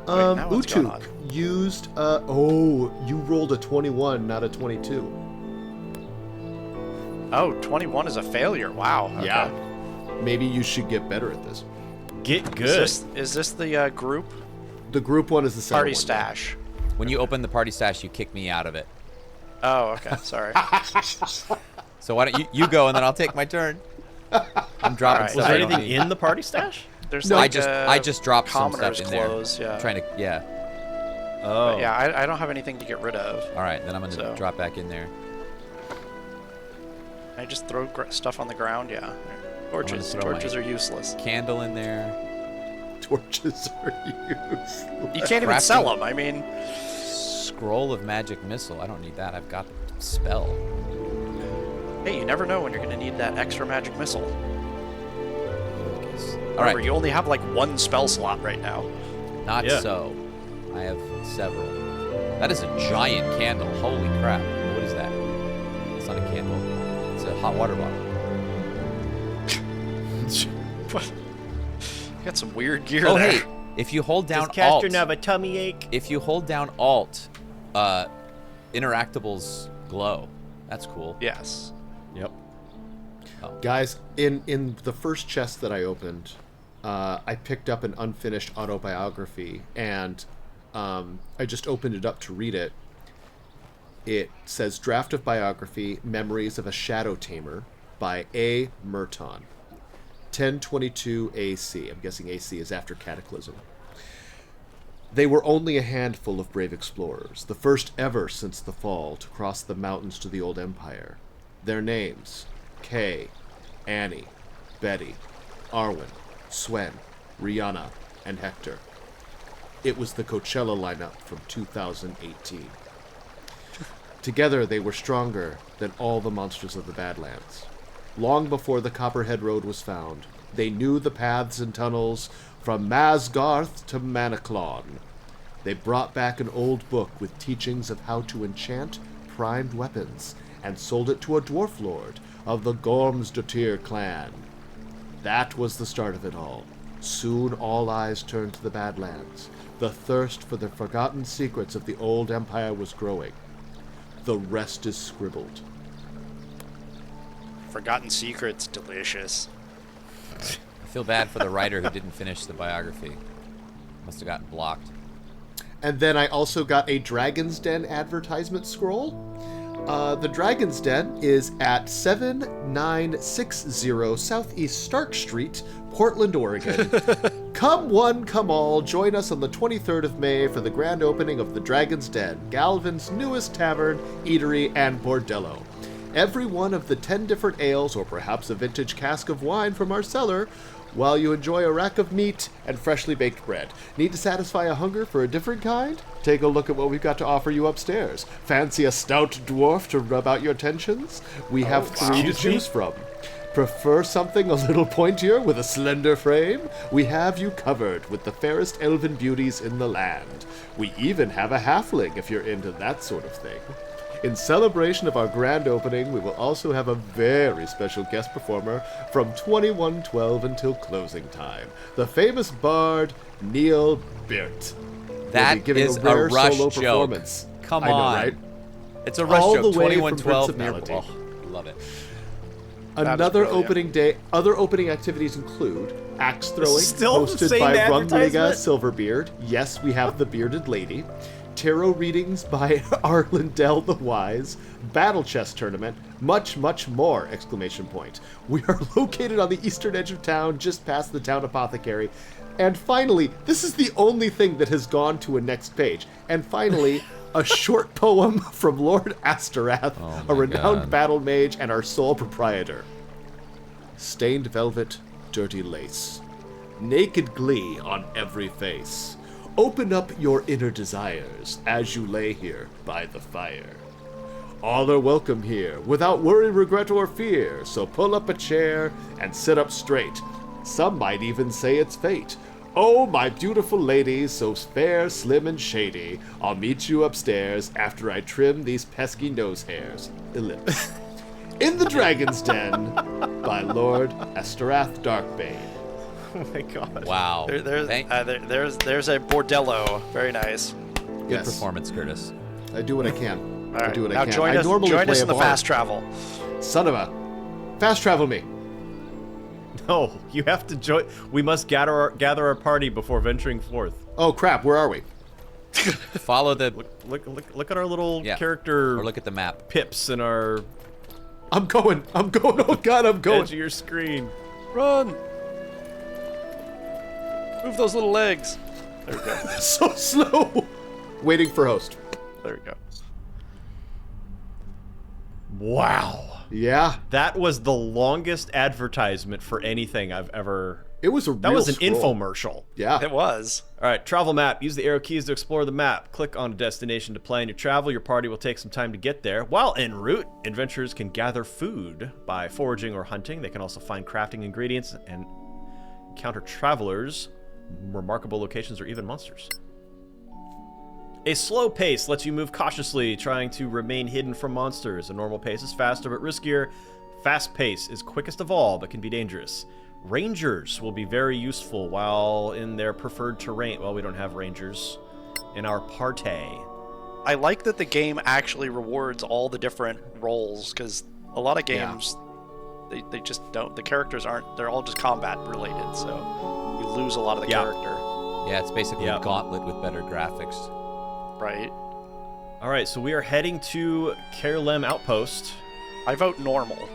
Speaker 3: now what's going on?
Speaker 4: used. You rolled a 21, not a 22.
Speaker 3: Oh, 21 is a failure. Wow. Okay.
Speaker 4: Yeah. Maybe you should get better at this.
Speaker 1: Get good.
Speaker 3: Is this the group
Speaker 4: The group one is the center
Speaker 3: party
Speaker 4: one.
Speaker 3: stash?
Speaker 2: When you open the party stash, you kick me out of it.
Speaker 3: Oh, okay. Sorry.
Speaker 2: So why don't you go and then I'll take my turn. I'm dropping
Speaker 3: Alright.
Speaker 2: stuff.
Speaker 1: Was there
Speaker 2: I don't
Speaker 1: anything
Speaker 2: need.
Speaker 1: in the party stash?
Speaker 3: There's
Speaker 2: I
Speaker 3: like
Speaker 2: just dropped some
Speaker 3: commoner's
Speaker 2: stuff in there.
Speaker 3: clothes, yeah.
Speaker 2: Trying to
Speaker 1: Oh.
Speaker 3: But yeah, I don't have anything to get rid of.
Speaker 2: All right, then I'm gonna
Speaker 3: So-
Speaker 2: drop back in there.
Speaker 3: I just throw stuff on the ground. Yeah. Torches.
Speaker 2: throw my-
Speaker 3: Torches are useless.
Speaker 2: Candle in there.
Speaker 4: Torches are useless.
Speaker 3: You can't even
Speaker 2: Crafting.
Speaker 3: sell them. I mean,
Speaker 2: Scroll of magic missile. I don't need that. I've got the spell.
Speaker 3: hey, you never know when you're going to need that extra magic missile.
Speaker 2: All
Speaker 3: Remember,
Speaker 2: right,
Speaker 3: you only have like one spell slot right now.
Speaker 2: not
Speaker 1: Yeah.
Speaker 2: so. I have several. That is a giant candle. Holy crap! What is that? It's not a candle. It's a hot water bottle.
Speaker 3: What? You got some weird gear
Speaker 2: Oh
Speaker 3: there.
Speaker 2: hey, If you hold down
Speaker 1: Does Castor
Speaker 2: Alt,
Speaker 1: now have a tummy ache?
Speaker 2: if you hold down Alt, interactables glow. That's cool.
Speaker 3: Yes.
Speaker 1: Yep.
Speaker 4: Guys, in the first chest that I opened, I picked up an unfinished autobiography, and I just opened it up to read it. It says, Draft of Biography, Memories of a Shadow Tamer by A. Merton. 1022 AC. I'm guessing AC is after Cataclysm. They were only a handful of brave explorers, the first ever since the fall to cross the mountains to the old empire. Their names, Kay, Annie, Betty, Arwen, Swen, Rihanna, and Hector. It was the Coachella lineup from 2018. Together they were stronger than all the monsters of the Badlands. Long before the Copperhead Road was found, they knew the paths and tunnels from Masgarth to Manaclon. They brought back an old book with teachings of how to enchant primed weapons and sold it to a dwarf lord of the Gormsdottir clan. That was the start of it all. Soon all eyes turned to the Badlands. The thirst for the forgotten secrets of the old empire was growing. The rest is scribbled.
Speaker 3: Forgotten Secrets, delicious.
Speaker 2: I feel bad for the writer who didn't finish the biography. Must have gotten blocked.
Speaker 4: And then I also got a Dragon's Den advertisement scroll. The Dragon's Den is at 7960 Southeast Stark Street, Portland, Oregon. Come one, come all, join us on the 23rd of May for the grand opening of the Dragon's Den, Galvin's newest tavern, eatery, and bordello. Every one of the 10 different ales, or perhaps a vintage cask of wine from our cellar, while you enjoy a rack of meat and freshly baked bread. Need to satisfy a hunger for a different kind? Take a look at what we've got to offer you upstairs. Fancy a stout dwarf to rub out your tensions? We have 3 to choose from. Prefer something a little pointier with a slender frame? We have you covered with the fairest elven beauties in the land. We even have a halfling if you're into that sort of thing. In celebration of our grand opening, we will also have a very special guest performer from 2112 until closing time. The famous bard, Neil Beert.
Speaker 2: That
Speaker 4: will be giving
Speaker 2: is
Speaker 4: a rare
Speaker 2: a rush
Speaker 4: solo
Speaker 2: joke.
Speaker 4: performance.
Speaker 2: Come
Speaker 4: I know,
Speaker 2: on.
Speaker 4: right?
Speaker 2: It's a rush
Speaker 4: All
Speaker 2: joke.
Speaker 4: the way from
Speaker 2: 2112.
Speaker 4: Principality.
Speaker 2: Oh, love it.
Speaker 4: Another
Speaker 3: brilliant.
Speaker 4: opening day. Other opening activities include axe throwing,
Speaker 1: Still the
Speaker 4: hosted
Speaker 1: same
Speaker 4: by
Speaker 1: advertisement?
Speaker 4: Rungliga Silverbeard. Yes, we have the bearded lady. Tarot readings by Arlindel the Wise. Battle chess tournament. Much, much more! Exclamation point. We are located on the eastern edge of town, just past the town apothecary. And finally, this is the only thing that has gone to a next page. And finally, a short poem from Lord Astorath, a renowned battle mage and our sole proprietor. Stained velvet, dirty lace. Naked glee on every face. Open up your inner desires as you lay here by the fire. All are welcome here, without worry, regret, or fear, so pull up a chair and sit up straight. Some might even say it's fate. Oh, my beautiful lady, so fair, slim, and shady, I'll meet you upstairs after I trim these pesky nose hairs. Ellipse. In the Dragon's Den by Lord Astorath Darkbane.
Speaker 1: Oh my god.
Speaker 2: Wow.
Speaker 3: There's a bordello. Very nice.
Speaker 2: Good performance, Curtis.
Speaker 4: I do what I can.
Speaker 3: All right.
Speaker 4: I do what
Speaker 3: Now
Speaker 4: I can.
Speaker 3: join
Speaker 4: I
Speaker 3: us,
Speaker 4: normally
Speaker 3: join
Speaker 4: play
Speaker 3: us
Speaker 4: a
Speaker 3: in the
Speaker 4: bard.
Speaker 3: fast travel.
Speaker 4: Son of a... Fast travel me.
Speaker 1: No, you have to join. We must gather our party before venturing forth.
Speaker 4: Oh crap, where are we?
Speaker 2: Follow the...
Speaker 1: Look at our little character...
Speaker 2: Or look at the map.
Speaker 1: Pips in our...
Speaker 4: I'm going. Oh god, I'm going.
Speaker 1: Edge of your screen.
Speaker 3: Run! Move those little legs. There we go.
Speaker 4: So slow. Waiting for host.
Speaker 3: There we go.
Speaker 1: Wow.
Speaker 4: Yeah.
Speaker 1: That was the longest advertisement for anything I've ever...
Speaker 4: It was a
Speaker 1: That
Speaker 4: real
Speaker 1: was an
Speaker 4: scroll.
Speaker 1: infomercial.
Speaker 4: Yeah.
Speaker 3: It was.
Speaker 1: All right, travel map. Use the arrow keys to explore the map. Click on a destination to plan your travel. Your party will take some time to get there. While en route, adventurers can gather food by foraging or hunting. They can also find crafting ingredients and encounter travelers, remarkable locations, or even monsters. A slow pace lets you move cautiously, trying to remain hidden from monsters. A normal pace is faster but riskier. Fast pace is quickest of all, but can be dangerous. Rangers will be very useful while in their preferred terrain. Well, we don't have rangers in our party.
Speaker 3: I like that the game actually rewards all the different roles, because a lot of games, they just don't. The characters aren't. They're all just combat related, so you lose a lot of the character.
Speaker 2: Yeah, it's basically a Gauntlet with better graphics.
Speaker 3: Right.
Speaker 1: All right, so we are heading to Kerlem Outpost.
Speaker 3: I vote normal.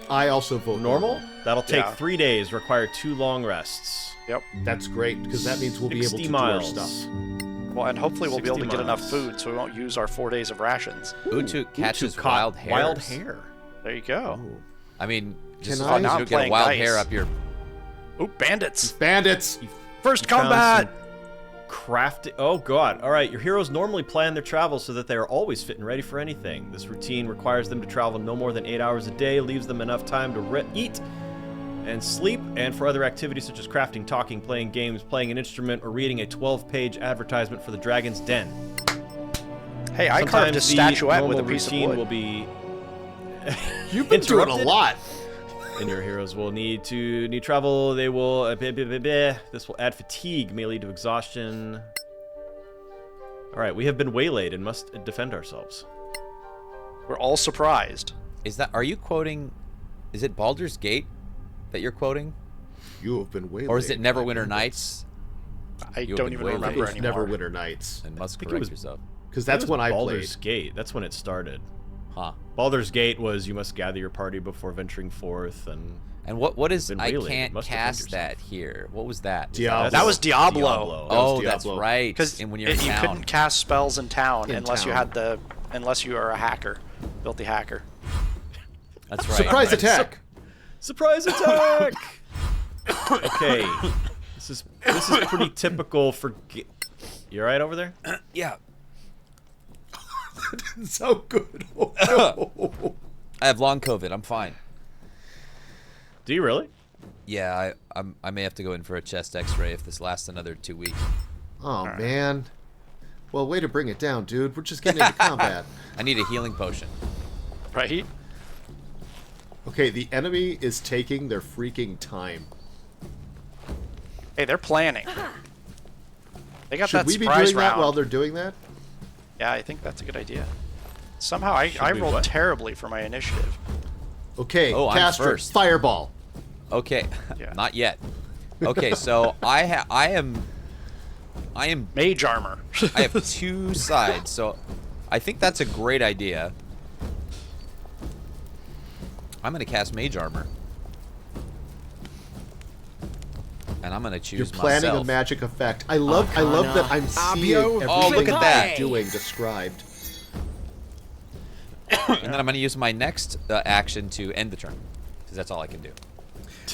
Speaker 4: I also vote
Speaker 1: normal. That'll take
Speaker 3: Yeah.
Speaker 1: 3 days. Require 2 long rests.
Speaker 3: Yep.
Speaker 4: That's great, because that means we'll be able to
Speaker 1: 60
Speaker 4: do our
Speaker 1: miles.
Speaker 4: stuff.
Speaker 3: Well, and hopefully we'll be able to
Speaker 1: 60
Speaker 3: get enough
Speaker 1: miles.
Speaker 3: food, so we won't use our 4 days of rations.
Speaker 2: Utu catches
Speaker 1: caught
Speaker 2: wild hares.
Speaker 1: wild hare.
Speaker 3: There you go.
Speaker 2: I mean, just
Speaker 4: Can
Speaker 2: as long
Speaker 4: I-
Speaker 2: as
Speaker 3: now
Speaker 2: you
Speaker 3: I'm
Speaker 2: don't get a
Speaker 3: playing
Speaker 2: wild
Speaker 3: dice.
Speaker 2: hare up your...
Speaker 3: Ooh, bandits!
Speaker 4: Bandits!
Speaker 3: First
Speaker 1: Found
Speaker 3: combat!
Speaker 1: some Crafting. Oh god. All right. Your heroes normally plan their travels so that they are always fit and ready for anything. This routine requires them to travel no more than 8 hours a day, leaves them enough time to eat and sleep, and for other activities such as crafting, talking, playing games, playing an instrument, or reading a 12-page advertisement for the Dragon's Den.
Speaker 3: Hey, I carved a
Speaker 1: Sometimes the
Speaker 3: statuette with a
Speaker 1: normal
Speaker 3: piece of
Speaker 1: routine
Speaker 3: wood.
Speaker 1: will be
Speaker 4: You've been doing a
Speaker 1: interrupted.
Speaker 4: lot.
Speaker 1: And your heroes will need travel. They will. This will add fatigue, may lead to exhaustion. All right, we have been waylaid and must defend ourselves.
Speaker 3: We're all surprised.
Speaker 2: Are you quoting... Is it Baldur's Gate that you're quoting?
Speaker 4: You have been waylaid.
Speaker 2: Or is it Neverwinter Nights?
Speaker 3: I
Speaker 2: You have
Speaker 3: don't
Speaker 2: been
Speaker 3: even
Speaker 2: waylaid.
Speaker 3: remember
Speaker 4: It's
Speaker 3: anymore.
Speaker 4: Neverwinter Nights.
Speaker 2: And must
Speaker 1: think it
Speaker 2: correct
Speaker 1: was-
Speaker 2: yourself.
Speaker 4: Because that's when I
Speaker 1: Baldur's
Speaker 4: played.
Speaker 1: Gate. That's when it started.
Speaker 2: Huh.
Speaker 1: Baldur's Gate was you must gather your party before venturing forth, and
Speaker 2: what is...
Speaker 1: been
Speaker 2: I
Speaker 1: waylaid.
Speaker 2: can't
Speaker 1: Must defend
Speaker 2: cast
Speaker 1: yourself.
Speaker 2: that here. What was that?
Speaker 4: Diablo.
Speaker 3: That was Diablo.
Speaker 1: Diablo.
Speaker 2: Oh,
Speaker 4: That was
Speaker 2: that's
Speaker 4: Diablo.
Speaker 2: right.
Speaker 3: Because
Speaker 2: And when you're
Speaker 3: you
Speaker 2: in town.
Speaker 3: couldn't cast spells in town
Speaker 4: In
Speaker 3: unless you
Speaker 4: town.
Speaker 3: had unless you are a hacker, filthy hacker.
Speaker 2: That's right.
Speaker 4: Surprise attack!
Speaker 1: Surprise attack! Okay, this is pretty typical for. You all right over there?
Speaker 2: Yeah.
Speaker 4: That didn't sound good. Oh, no.
Speaker 2: I have long COVID. I'm fine.
Speaker 1: Do you really?
Speaker 2: Yeah, I may have to go in for a chest X-ray if this lasts another 2 weeks.
Speaker 4: Oh, man. Well, way to bring it down, dude. We're just getting into combat.
Speaker 2: I need a healing potion.
Speaker 3: Right?
Speaker 4: Okay, the enemy is taking their freaking time.
Speaker 3: Hey, they're planning. They got
Speaker 4: Should
Speaker 3: that
Speaker 4: we be
Speaker 3: surprise
Speaker 4: doing
Speaker 3: round.
Speaker 4: that while they're doing that?
Speaker 3: Yeah, I think that's a good idea. Somehow I
Speaker 1: we
Speaker 3: rolled
Speaker 1: what?
Speaker 3: terribly for my initiative.
Speaker 4: Okay,
Speaker 2: Oh, I'm
Speaker 4: caster,
Speaker 2: first.
Speaker 4: fireball.
Speaker 2: Okay,
Speaker 3: Yeah.
Speaker 2: not yet. Okay, so I am
Speaker 3: Mage armor.
Speaker 2: I have 2 sides, so I think that's a great idea. I'm gonna cast Mage Armor, and I'm gonna choose
Speaker 4: You're planning
Speaker 2: myself.
Speaker 4: a magic effect. I love that I'm seeing everything
Speaker 2: Oh, look at that.
Speaker 4: you're doing described.
Speaker 2: And then I'm gonna use my next action to end the turn, because that's all I can do.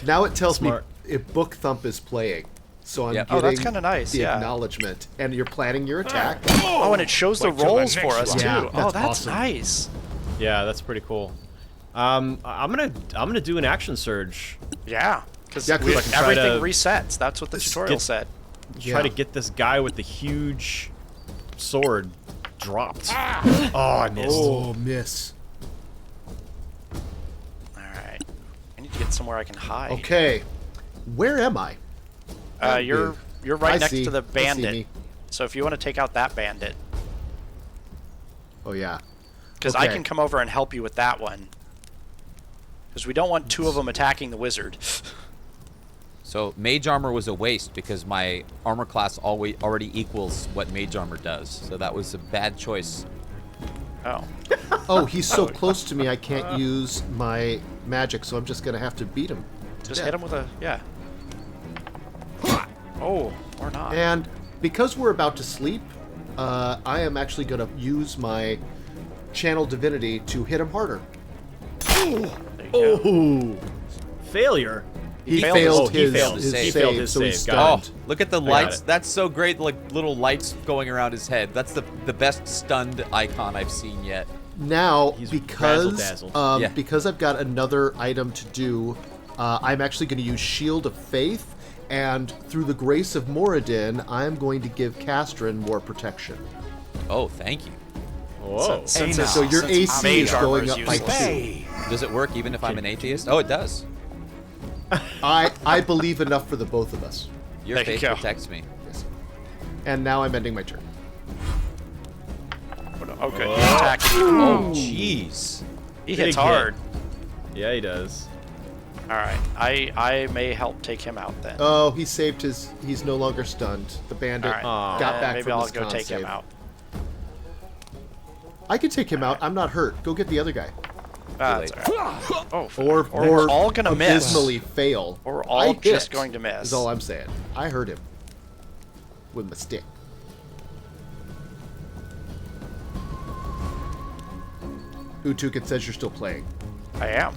Speaker 4: Now it tells
Speaker 1: Smart.
Speaker 4: me if Book Thump is playing. So I'm
Speaker 2: Yep.
Speaker 4: getting
Speaker 3: Oh, that's kinda nice,
Speaker 4: the
Speaker 3: yeah.
Speaker 4: acknowledgement. And you're planning your attack.
Speaker 3: Oh, and it shows the
Speaker 13: Wait till the
Speaker 3: rolls for
Speaker 13: next
Speaker 3: us
Speaker 13: one.
Speaker 3: too.
Speaker 4: Yeah,
Speaker 3: Oh,
Speaker 4: that's
Speaker 3: that's
Speaker 4: awesome.
Speaker 3: nice.
Speaker 1: Yeah, that's pretty cool. I'm gonna do an action surge.
Speaker 3: Yeah, because
Speaker 4: Yeah, 'cause I can
Speaker 1: try
Speaker 3: everything
Speaker 1: to
Speaker 3: resets. That's what the tutorial
Speaker 1: get-
Speaker 3: said.
Speaker 1: Try to get this guy with the huge sword dropped. Oh, I missed.
Speaker 4: Oh, miss.
Speaker 3: All right, I need to get somewhere I can hide.
Speaker 4: Okay. Where am I?
Speaker 3: You're right
Speaker 4: I
Speaker 3: next
Speaker 4: see.
Speaker 3: to the
Speaker 4: I see
Speaker 3: bandit.
Speaker 4: me.
Speaker 3: So if you want to take out that bandit,
Speaker 4: Oh, yeah.
Speaker 3: because I
Speaker 4: Okay.
Speaker 3: can come over and help you with that one. Because we don't want 2 of them attacking the wizard.
Speaker 2: So Mage Armor was a waste because my armor class already equals what Mage Armor does. So that was a bad choice.
Speaker 3: Oh.
Speaker 4: Oh, he's so close to me I can't use my magic, so I'm just going to have to beat him. to
Speaker 3: Just
Speaker 4: death.
Speaker 3: hit him with a Oh, or not.
Speaker 4: And because we're about to sleep, I am actually going to use my Channel Divinity to hit him harder.
Speaker 1: Oh, failure.
Speaker 4: He
Speaker 3: failed
Speaker 4: failed
Speaker 2: his-
Speaker 4: his,
Speaker 2: he failed his save.
Speaker 1: He failed his
Speaker 4: so he's
Speaker 1: save. Got
Speaker 2: Oh,
Speaker 4: stunned.
Speaker 2: look at the
Speaker 1: got
Speaker 2: lights.
Speaker 1: it.
Speaker 2: That's so great, like little lights going around his head. That's the best stunned icon I've seen yet.
Speaker 4: Now,
Speaker 1: He's
Speaker 4: because
Speaker 1: razzle-dazzled.
Speaker 2: Yeah.
Speaker 4: because I've got another item to do, I'm actually going to use Shield of Faith, and through the grace of Moradin, I'm going to give Castrin more protection.
Speaker 2: Oh, thank you.
Speaker 1: Whoa.
Speaker 3: Since
Speaker 4: So your
Speaker 3: since
Speaker 4: AC
Speaker 3: Mage
Speaker 4: is
Speaker 3: Armor
Speaker 4: going
Speaker 3: is
Speaker 4: up by
Speaker 3: useless.
Speaker 4: 2.
Speaker 2: Does it work even if I'm an atheist? Oh, it does.
Speaker 4: I believe enough for the both of us.
Speaker 2: Your
Speaker 3: There you
Speaker 2: faith
Speaker 3: go.
Speaker 2: protects me.
Speaker 4: Yes. And now I'm ending my turn.
Speaker 3: Oh, good. He's attacking.
Speaker 2: Oh, jeez.
Speaker 3: He
Speaker 1: Big
Speaker 3: hits hard.
Speaker 1: Yeah, he does.
Speaker 3: All right. I may help take him out then.
Speaker 4: Oh, he saved his. He's no longer stunned. The bandit
Speaker 3: All right.
Speaker 4: got back
Speaker 3: maybe
Speaker 4: from
Speaker 3: I'll
Speaker 4: his
Speaker 3: go
Speaker 4: con
Speaker 3: take
Speaker 4: save.
Speaker 3: him out.
Speaker 4: I can take him out. I'm not hurt. Go get the other guy.
Speaker 3: That's all right. Oh,
Speaker 4: Or
Speaker 3: we're all gonna miss.
Speaker 4: abysmally fail.
Speaker 3: Or we're
Speaker 4: I
Speaker 3: all just
Speaker 4: hit,
Speaker 3: going to miss.
Speaker 4: Is all I'm saying. I hurt him with my stick. Utukin says you're still playing.
Speaker 3: I am.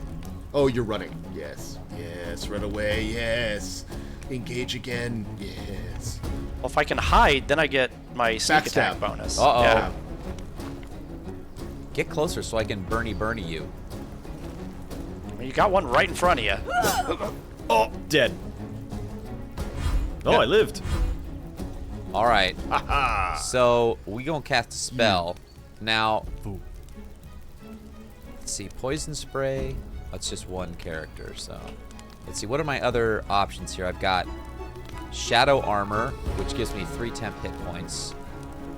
Speaker 4: Oh, you're running. Yes. Yes. Run away. Yes. Engage again. Yes.
Speaker 3: Well, if I can hide, then I get my sneak
Speaker 4: Backstab.
Speaker 3: attack bonus.
Speaker 2: Uh-oh.
Speaker 3: Yeah.
Speaker 2: Get closer so I can Bernie you.
Speaker 3: Well, you got one right in front of you.
Speaker 1: Oh, dead. Oh, I lived.
Speaker 2: All right. So we gonna cast a spell. Now, let's see. Poison spray. That's just one character. So let's see. What are my other options here? I've got Shadow Armor, which gives me 3 temp hit points.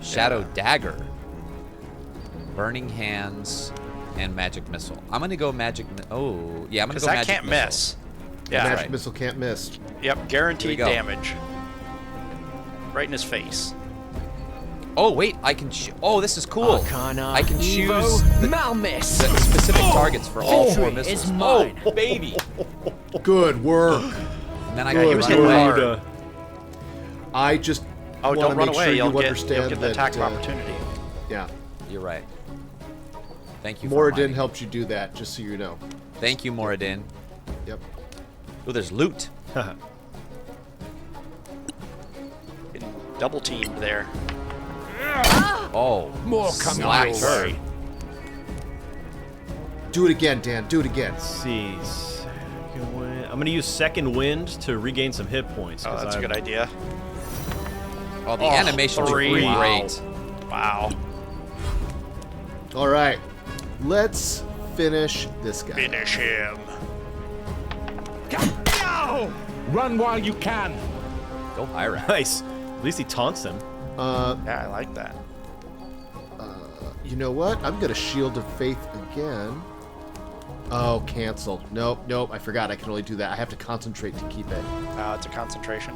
Speaker 2: Shadow Dagger, Burning Hands, and Magic Missile. I'm gonna go Magic. Oh, yeah. I'm gonna go
Speaker 3: that
Speaker 2: Magic
Speaker 3: can't
Speaker 2: Missile.
Speaker 3: miss. Yeah.
Speaker 4: Magic
Speaker 2: right.
Speaker 4: missile can't miss.
Speaker 3: Yep. Guaranteed
Speaker 2: go.
Speaker 3: damage. Right in his face.
Speaker 2: Oh wait, I can. Oh, this is cool.
Speaker 7: Arcana,
Speaker 2: I can choose
Speaker 7: Evo,
Speaker 2: the
Speaker 7: Malmis.
Speaker 2: specific targets for all 4
Speaker 7: Victory
Speaker 2: missiles.
Speaker 7: is mine.
Speaker 2: Oh, baby!
Speaker 4: Good work.
Speaker 2: And then I
Speaker 3: Yeah,
Speaker 2: can
Speaker 3: he was
Speaker 2: run
Speaker 3: hitting
Speaker 2: away.
Speaker 3: hard.
Speaker 4: I just
Speaker 3: Oh,
Speaker 4: want
Speaker 3: don't
Speaker 4: to
Speaker 3: run
Speaker 4: make
Speaker 3: away.
Speaker 4: sure
Speaker 3: You'll
Speaker 4: you
Speaker 3: get
Speaker 4: understand
Speaker 3: the
Speaker 4: that.
Speaker 3: attack of opportunity.
Speaker 4: Yeah.
Speaker 2: You're right. Thank you. For
Speaker 4: Moradin
Speaker 2: reminding me.
Speaker 4: helped you do that, just so you know.
Speaker 2: Thank you, Moradin.
Speaker 4: Yep.
Speaker 2: Oh, there's loot.
Speaker 3: Getting double teamed there.
Speaker 2: Oh,
Speaker 5: More coming
Speaker 2: slacked
Speaker 5: your
Speaker 2: her.
Speaker 5: way.
Speaker 4: Do it again, Dan. Do it again.
Speaker 1: Let's see. Second wind. I'm gonna use second wind to regain some hit points.
Speaker 3: Oh,
Speaker 1: 'cause
Speaker 3: that's a
Speaker 1: I'm-
Speaker 3: good idea.
Speaker 2: Oh, the animations are
Speaker 3: 3.
Speaker 2: great.
Speaker 3: Wow.
Speaker 4: All right. Let's finish this guy.
Speaker 3: Finish him.
Speaker 5: Run while you can.
Speaker 2: Go Hyrax.
Speaker 1: Nice. At least he taunts him.
Speaker 3: Yeah, I like that.
Speaker 4: You know what? I'm gonna Shield of Faith again. Oh, cancel. Nope, nope. I forgot. I can only do that. I have to concentrate to keep it.
Speaker 3: It's a concentration.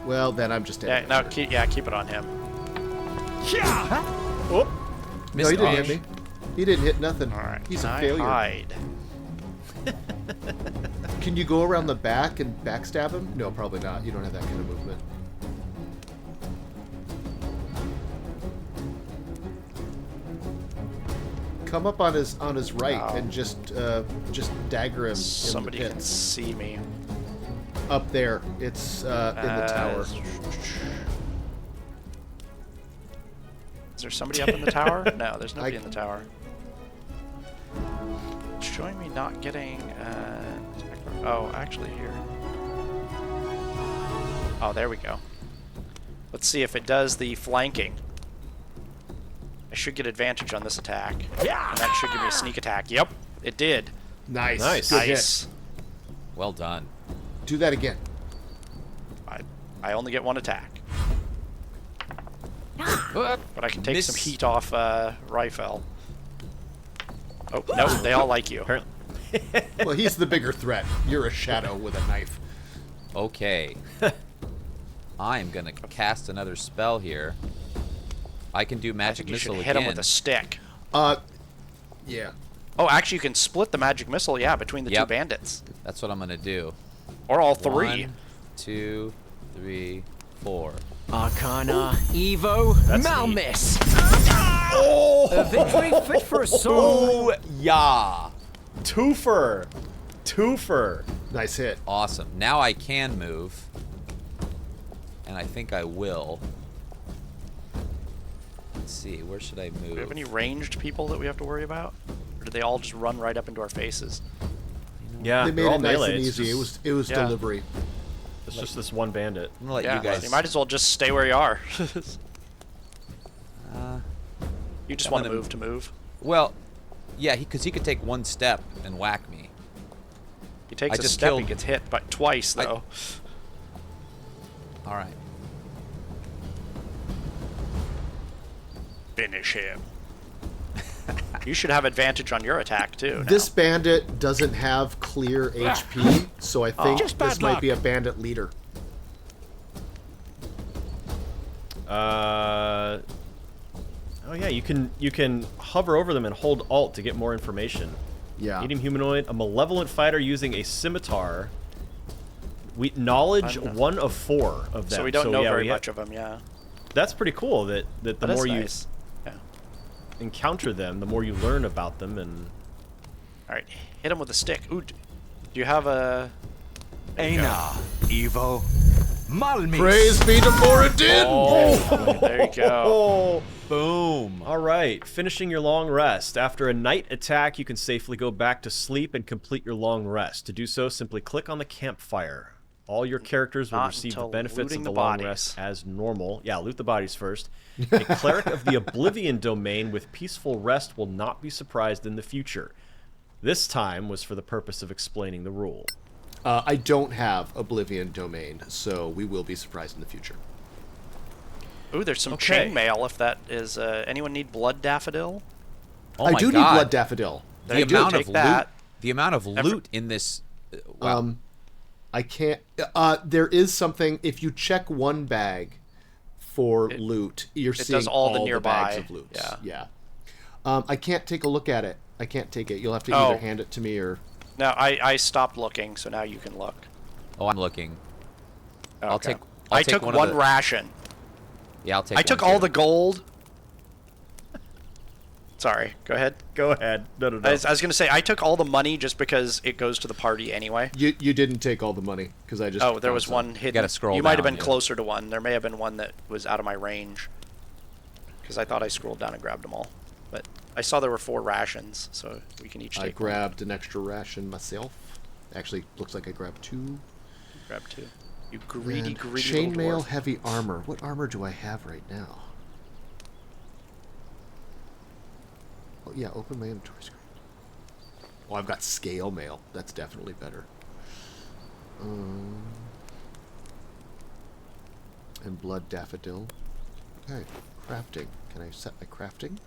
Speaker 4: Well, then I'm just.
Speaker 3: Yeah, no, keep it on him.
Speaker 4: Oh. No, he didn't
Speaker 2: Misdodge.
Speaker 4: hit me. He didn't hit nothing.
Speaker 3: All right.
Speaker 4: He's
Speaker 3: can
Speaker 4: a
Speaker 3: I
Speaker 4: failure.
Speaker 3: hide?
Speaker 4: Can you go around the back and backstab him? No, probably not. You don't have that kind of movement. Come up on his right
Speaker 3: No.
Speaker 4: and just dagger him
Speaker 3: Somebody
Speaker 4: in the
Speaker 3: can
Speaker 4: pits.
Speaker 3: see me.
Speaker 4: Up there. It's in the tower.
Speaker 3: Is there somebody up in the tower? No, there's nobody in the tower. It's showing me not getting. Oh, actually here. Oh, there we go. Let's see if it does the flanking. I should get advantage on this attack. Yeah. That should give me a sneak attack. Yep, it did.
Speaker 4: Nice.
Speaker 1: Nice.
Speaker 4: Good hit.
Speaker 3: Nice.
Speaker 2: Well done.
Speaker 4: Do that again.
Speaker 3: I only get one attack. But I can take some
Speaker 2: Miss.
Speaker 3: heat off Ryfel. Oh, no, they all like you.
Speaker 1: Apparently.
Speaker 4: Well, he's the bigger threat. You're a shadow with a knife.
Speaker 2: Okay. I'm gonna cast another spell here. I can do
Speaker 3: I
Speaker 2: magic
Speaker 3: think you should
Speaker 2: missile
Speaker 3: hit him
Speaker 2: again.
Speaker 3: with a stick.
Speaker 4: Yeah.
Speaker 3: Oh, actually, you can split the magic missile, yeah, between the two
Speaker 2: Yep.
Speaker 3: bandits.
Speaker 2: That's what I'm gonna do.
Speaker 3: Or all three.
Speaker 2: 1, 2, 3, 4.
Speaker 7: Arcana, Evo,
Speaker 1: That's
Speaker 7: Malmis.
Speaker 2: Oh!
Speaker 7: A victory fit for a soul.
Speaker 2: Yeah.
Speaker 1: Twofer. Twofer.
Speaker 4: Nice hit.
Speaker 2: Awesome. Now I can move. And I think I will. Let's see, where should I
Speaker 3: Do we have
Speaker 2: move?
Speaker 3: any ranged people that we have to worry about? Or do they all just run right up into our faces?
Speaker 1: Yeah,
Speaker 4: They
Speaker 1: they're
Speaker 4: made
Speaker 1: all
Speaker 4: it nice
Speaker 1: melee.
Speaker 4: and
Speaker 1: It's
Speaker 4: easy.
Speaker 1: just-
Speaker 4: It was
Speaker 3: Yeah.
Speaker 4: delivery.
Speaker 1: It's just this one bandit.
Speaker 2: I'm gonna let
Speaker 3: Yeah,
Speaker 2: you guys.
Speaker 3: you might as well just stay where you are.
Speaker 2: Uh,
Speaker 3: You just
Speaker 2: I'm
Speaker 3: want to
Speaker 2: gonna-
Speaker 3: move to move.
Speaker 2: well, yeah, because he could take one step and whack me.
Speaker 3: He takes a
Speaker 2: just
Speaker 3: step, he
Speaker 2: killed-
Speaker 3: gets hit by twice though.
Speaker 2: All right.
Speaker 3: Finish him. You should have advantage on your attack too. Now.
Speaker 4: This bandit doesn't have clear HP, so I think
Speaker 13: Just
Speaker 4: this
Speaker 13: bad
Speaker 4: might
Speaker 13: luck.
Speaker 4: be a bandit leader.
Speaker 1: Oh yeah, you can hover over them and hold Alt to get more information.
Speaker 4: Yeah.
Speaker 1: Medium humanoid, a malevolent fighter using a scimitar. We knowledge 1 of 4 of them.
Speaker 3: So we don't know
Speaker 1: yeah,
Speaker 3: very much of them. Yeah.
Speaker 1: That's pretty cool. That the
Speaker 3: That is
Speaker 1: more
Speaker 3: nice. Yeah.
Speaker 1: you encounter them, the more you learn about them. And
Speaker 3: All right, hit him with a stick. Ooh, do you have a?
Speaker 5: Ena, Evo, Malmis.
Speaker 4: Praise be to Moradin!
Speaker 3: Oh, there you go.
Speaker 2: Boom.
Speaker 1: all right, finishing your long rest. After a night attack, you can safely go back to sleep and complete your long rest. To do so, simply click on the campfire. All your characters will
Speaker 3: Not
Speaker 1: receive the
Speaker 3: until
Speaker 1: benefits
Speaker 3: looting
Speaker 1: of
Speaker 3: the
Speaker 1: the long
Speaker 3: bodies.
Speaker 1: rest as normal. Yeah, loot the bodies first. A cleric of the Oblivion domain with peaceful rest will not be surprised in the future. This time was for the purpose of explaining the rule.
Speaker 4: I don't have Oblivion domain, so we will be surprised in the future.
Speaker 3: Ooh, there's some
Speaker 1: Okay.
Speaker 3: chainmail. If that is, anyone need blood daffodil?
Speaker 2: Oh
Speaker 4: I
Speaker 2: my
Speaker 4: do
Speaker 2: God.
Speaker 4: need blood daffodil.
Speaker 3: There
Speaker 2: The
Speaker 3: you go,
Speaker 2: amount
Speaker 3: take
Speaker 2: of
Speaker 3: that.
Speaker 2: loot. The amount of loot in this. Wow.
Speaker 4: I can't. There is something. If you check one bag for loot, you're
Speaker 3: it
Speaker 4: seeing
Speaker 3: does all the
Speaker 4: bags
Speaker 3: nearby.
Speaker 4: of loot.
Speaker 3: Yeah.
Speaker 4: I can't take a look at it. I can't take it. You'll have to
Speaker 3: Oh.
Speaker 4: either hand it to me or.
Speaker 3: No, I stopped looking, so now you can look.
Speaker 2: Oh, I'm looking. I'll
Speaker 3: Okay.
Speaker 2: take.
Speaker 3: I
Speaker 2: take
Speaker 3: took
Speaker 2: one,
Speaker 3: one
Speaker 2: of the,
Speaker 3: ration.
Speaker 2: Yeah, I'll take.
Speaker 3: I took
Speaker 2: one
Speaker 3: all
Speaker 2: too.
Speaker 3: the gold. Sorry, go ahead.
Speaker 1: Go ahead. No.
Speaker 3: I was going to say, I took all the money just because it goes to the party anyway.
Speaker 4: You didn't take all the money because I just.
Speaker 3: Oh, there
Speaker 4: found
Speaker 3: was
Speaker 4: some.
Speaker 3: one hidden.
Speaker 2: gotta scroll
Speaker 3: You might have
Speaker 2: down,
Speaker 3: been
Speaker 2: yeah.
Speaker 3: closer to one. There may have been one that was out of my range. Because I thought I scrolled down and grabbed them all. But I saw there were 4 rations, so we can each
Speaker 4: I
Speaker 3: take one.
Speaker 4: grabbed an extra ration myself. Actually, looks like I grabbed 2.
Speaker 3: Grab 2. You greedy,
Speaker 4: And
Speaker 3: greedy little
Speaker 4: chainmail,
Speaker 3: dwarf.
Speaker 4: heavy armor. What armor do I have right now? Oh yeah, open my inventory screen. Oh, I've got scale mail. That's definitely better. And blood daffodil. Okay, crafting. Can I set my crafting?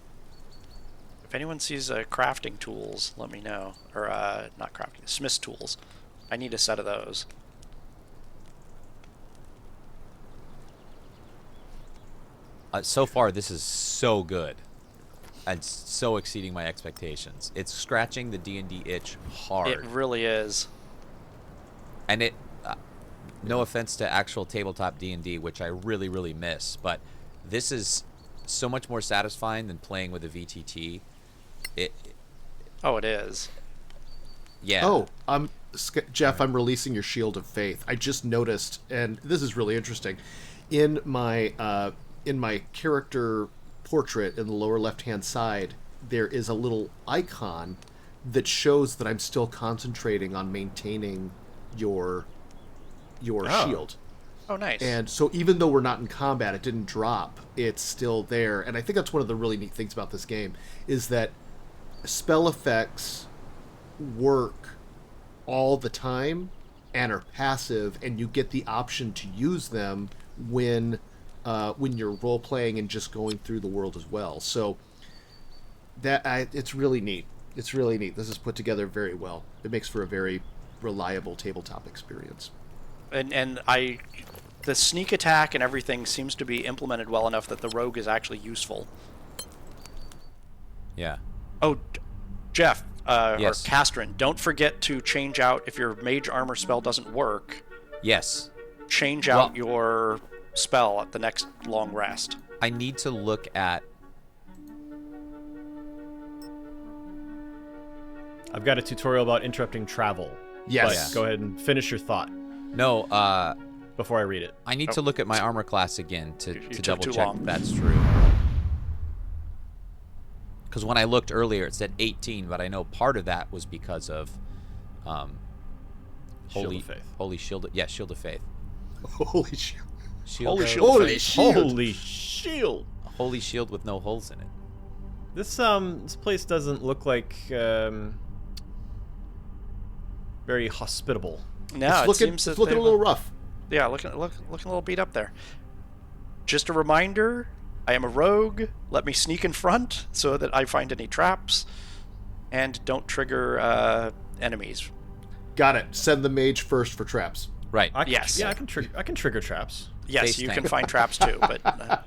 Speaker 3: If anyone sees crafting tools, let me know. Or, not crafting, smith's tools. I need a set of those.
Speaker 2: So far, this is so good, and so exceeding my expectations. It's scratching the D&D itch hard.
Speaker 3: It really is.
Speaker 2: And it, no offense to actual tabletop D&D, which I really, really miss, but this is so much more satisfying than playing with a VTT.
Speaker 3: Oh, it is.
Speaker 2: Yeah.
Speaker 4: Oh, Jeff, I'm releasing your Shield of Faith. I just noticed, and this is really interesting, in my character portrait in the lower left-hand side, there is a little icon that shows that I'm still concentrating on maintaining your shield.
Speaker 3: Oh, nice.
Speaker 4: And so even though we're not in combat, it didn't drop. It's still there. And I think that's one of the really neat things about this game is that spell effects work all the time and are passive, and you get the option to use them when you're role playing and just going through the world as well. So it's really neat. It's really neat. This is put together very well. It makes for a very reliable tabletop experience.
Speaker 3: And the sneak attack and everything seems to be implemented well enough that the rogue is actually useful.
Speaker 2: Yeah.
Speaker 3: Oh, Jeff,
Speaker 2: Yes.
Speaker 3: or Castrin, don't forget to change out, if your Mage Armor spell doesn't work,
Speaker 2: Yes.
Speaker 3: change out your spell at the next long rest.
Speaker 2: I need to look at...
Speaker 1: I've got a tutorial about interrupting travel.
Speaker 4: Yes.
Speaker 1: But go ahead and finish your thought
Speaker 2: No,
Speaker 1: before I read it.
Speaker 2: I need to look at my armor class again to
Speaker 3: took
Speaker 2: double
Speaker 3: too
Speaker 2: check
Speaker 3: long.
Speaker 2: that's true. Because when I looked earlier, it said 18, but I know part of that was because of
Speaker 1: Shield of Faith.
Speaker 2: Holy Shield. Yeah, Shield of Faith.
Speaker 4: Holy shit.
Speaker 2: Shield
Speaker 3: Holy
Speaker 2: of-
Speaker 3: Shield.
Speaker 4: Holy shield.
Speaker 1: Holy shield!
Speaker 2: Holy Shield with no holes in it.
Speaker 1: This place doesn't look like very hospitable.
Speaker 3: No,
Speaker 4: It's looking a little rough.
Speaker 3: Yeah, looking a little beat up there. Just a reminder, I am a rogue. Let me sneak in front so that I find any traps, and don't trigger enemies.
Speaker 4: Got it. Send the mage first for traps.
Speaker 2: Right.
Speaker 3: Yes.
Speaker 1: Yeah, I can trigger traps.
Speaker 3: Yes, you can find traps too, but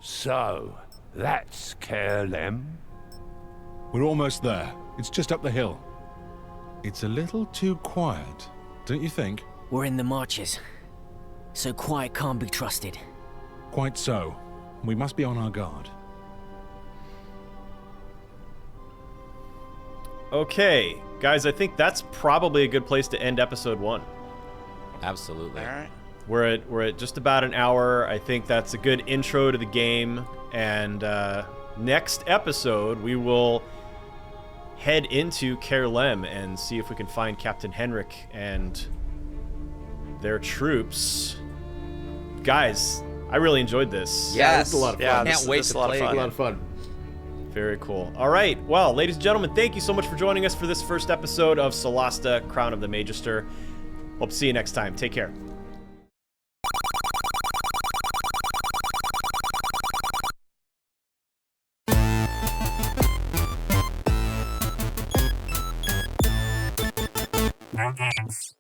Speaker 5: So, that's Kerlem.
Speaker 13: We're almost there. It's just up the hill. It's a little too quiet, don't you think?
Speaker 7: We're in the marches, so quiet can't be trusted.
Speaker 13: Quite so. We must be on our guard.
Speaker 1: Okay, guys, I think that's probably a good place to end episode 1.
Speaker 2: Absolutely.
Speaker 3: all right.
Speaker 1: We're at just about an hour. I think that's a good intro to the game. And next episode, we will head into Kerlem and see if we can find Captain Henrik and their troops. Guys, I really enjoyed this.
Speaker 2: Yes.
Speaker 4: It's a lot of fun.
Speaker 3: Yeah,
Speaker 2: Can't wait to play
Speaker 4: A
Speaker 2: again.
Speaker 4: lot of fun.
Speaker 1: Very cool. All right. Well, ladies and gentlemen, thank you so much for joining us for this first episode of Solasta, Crown of the Magister. Hope to see you next time. Take care.
Speaker 14: No games.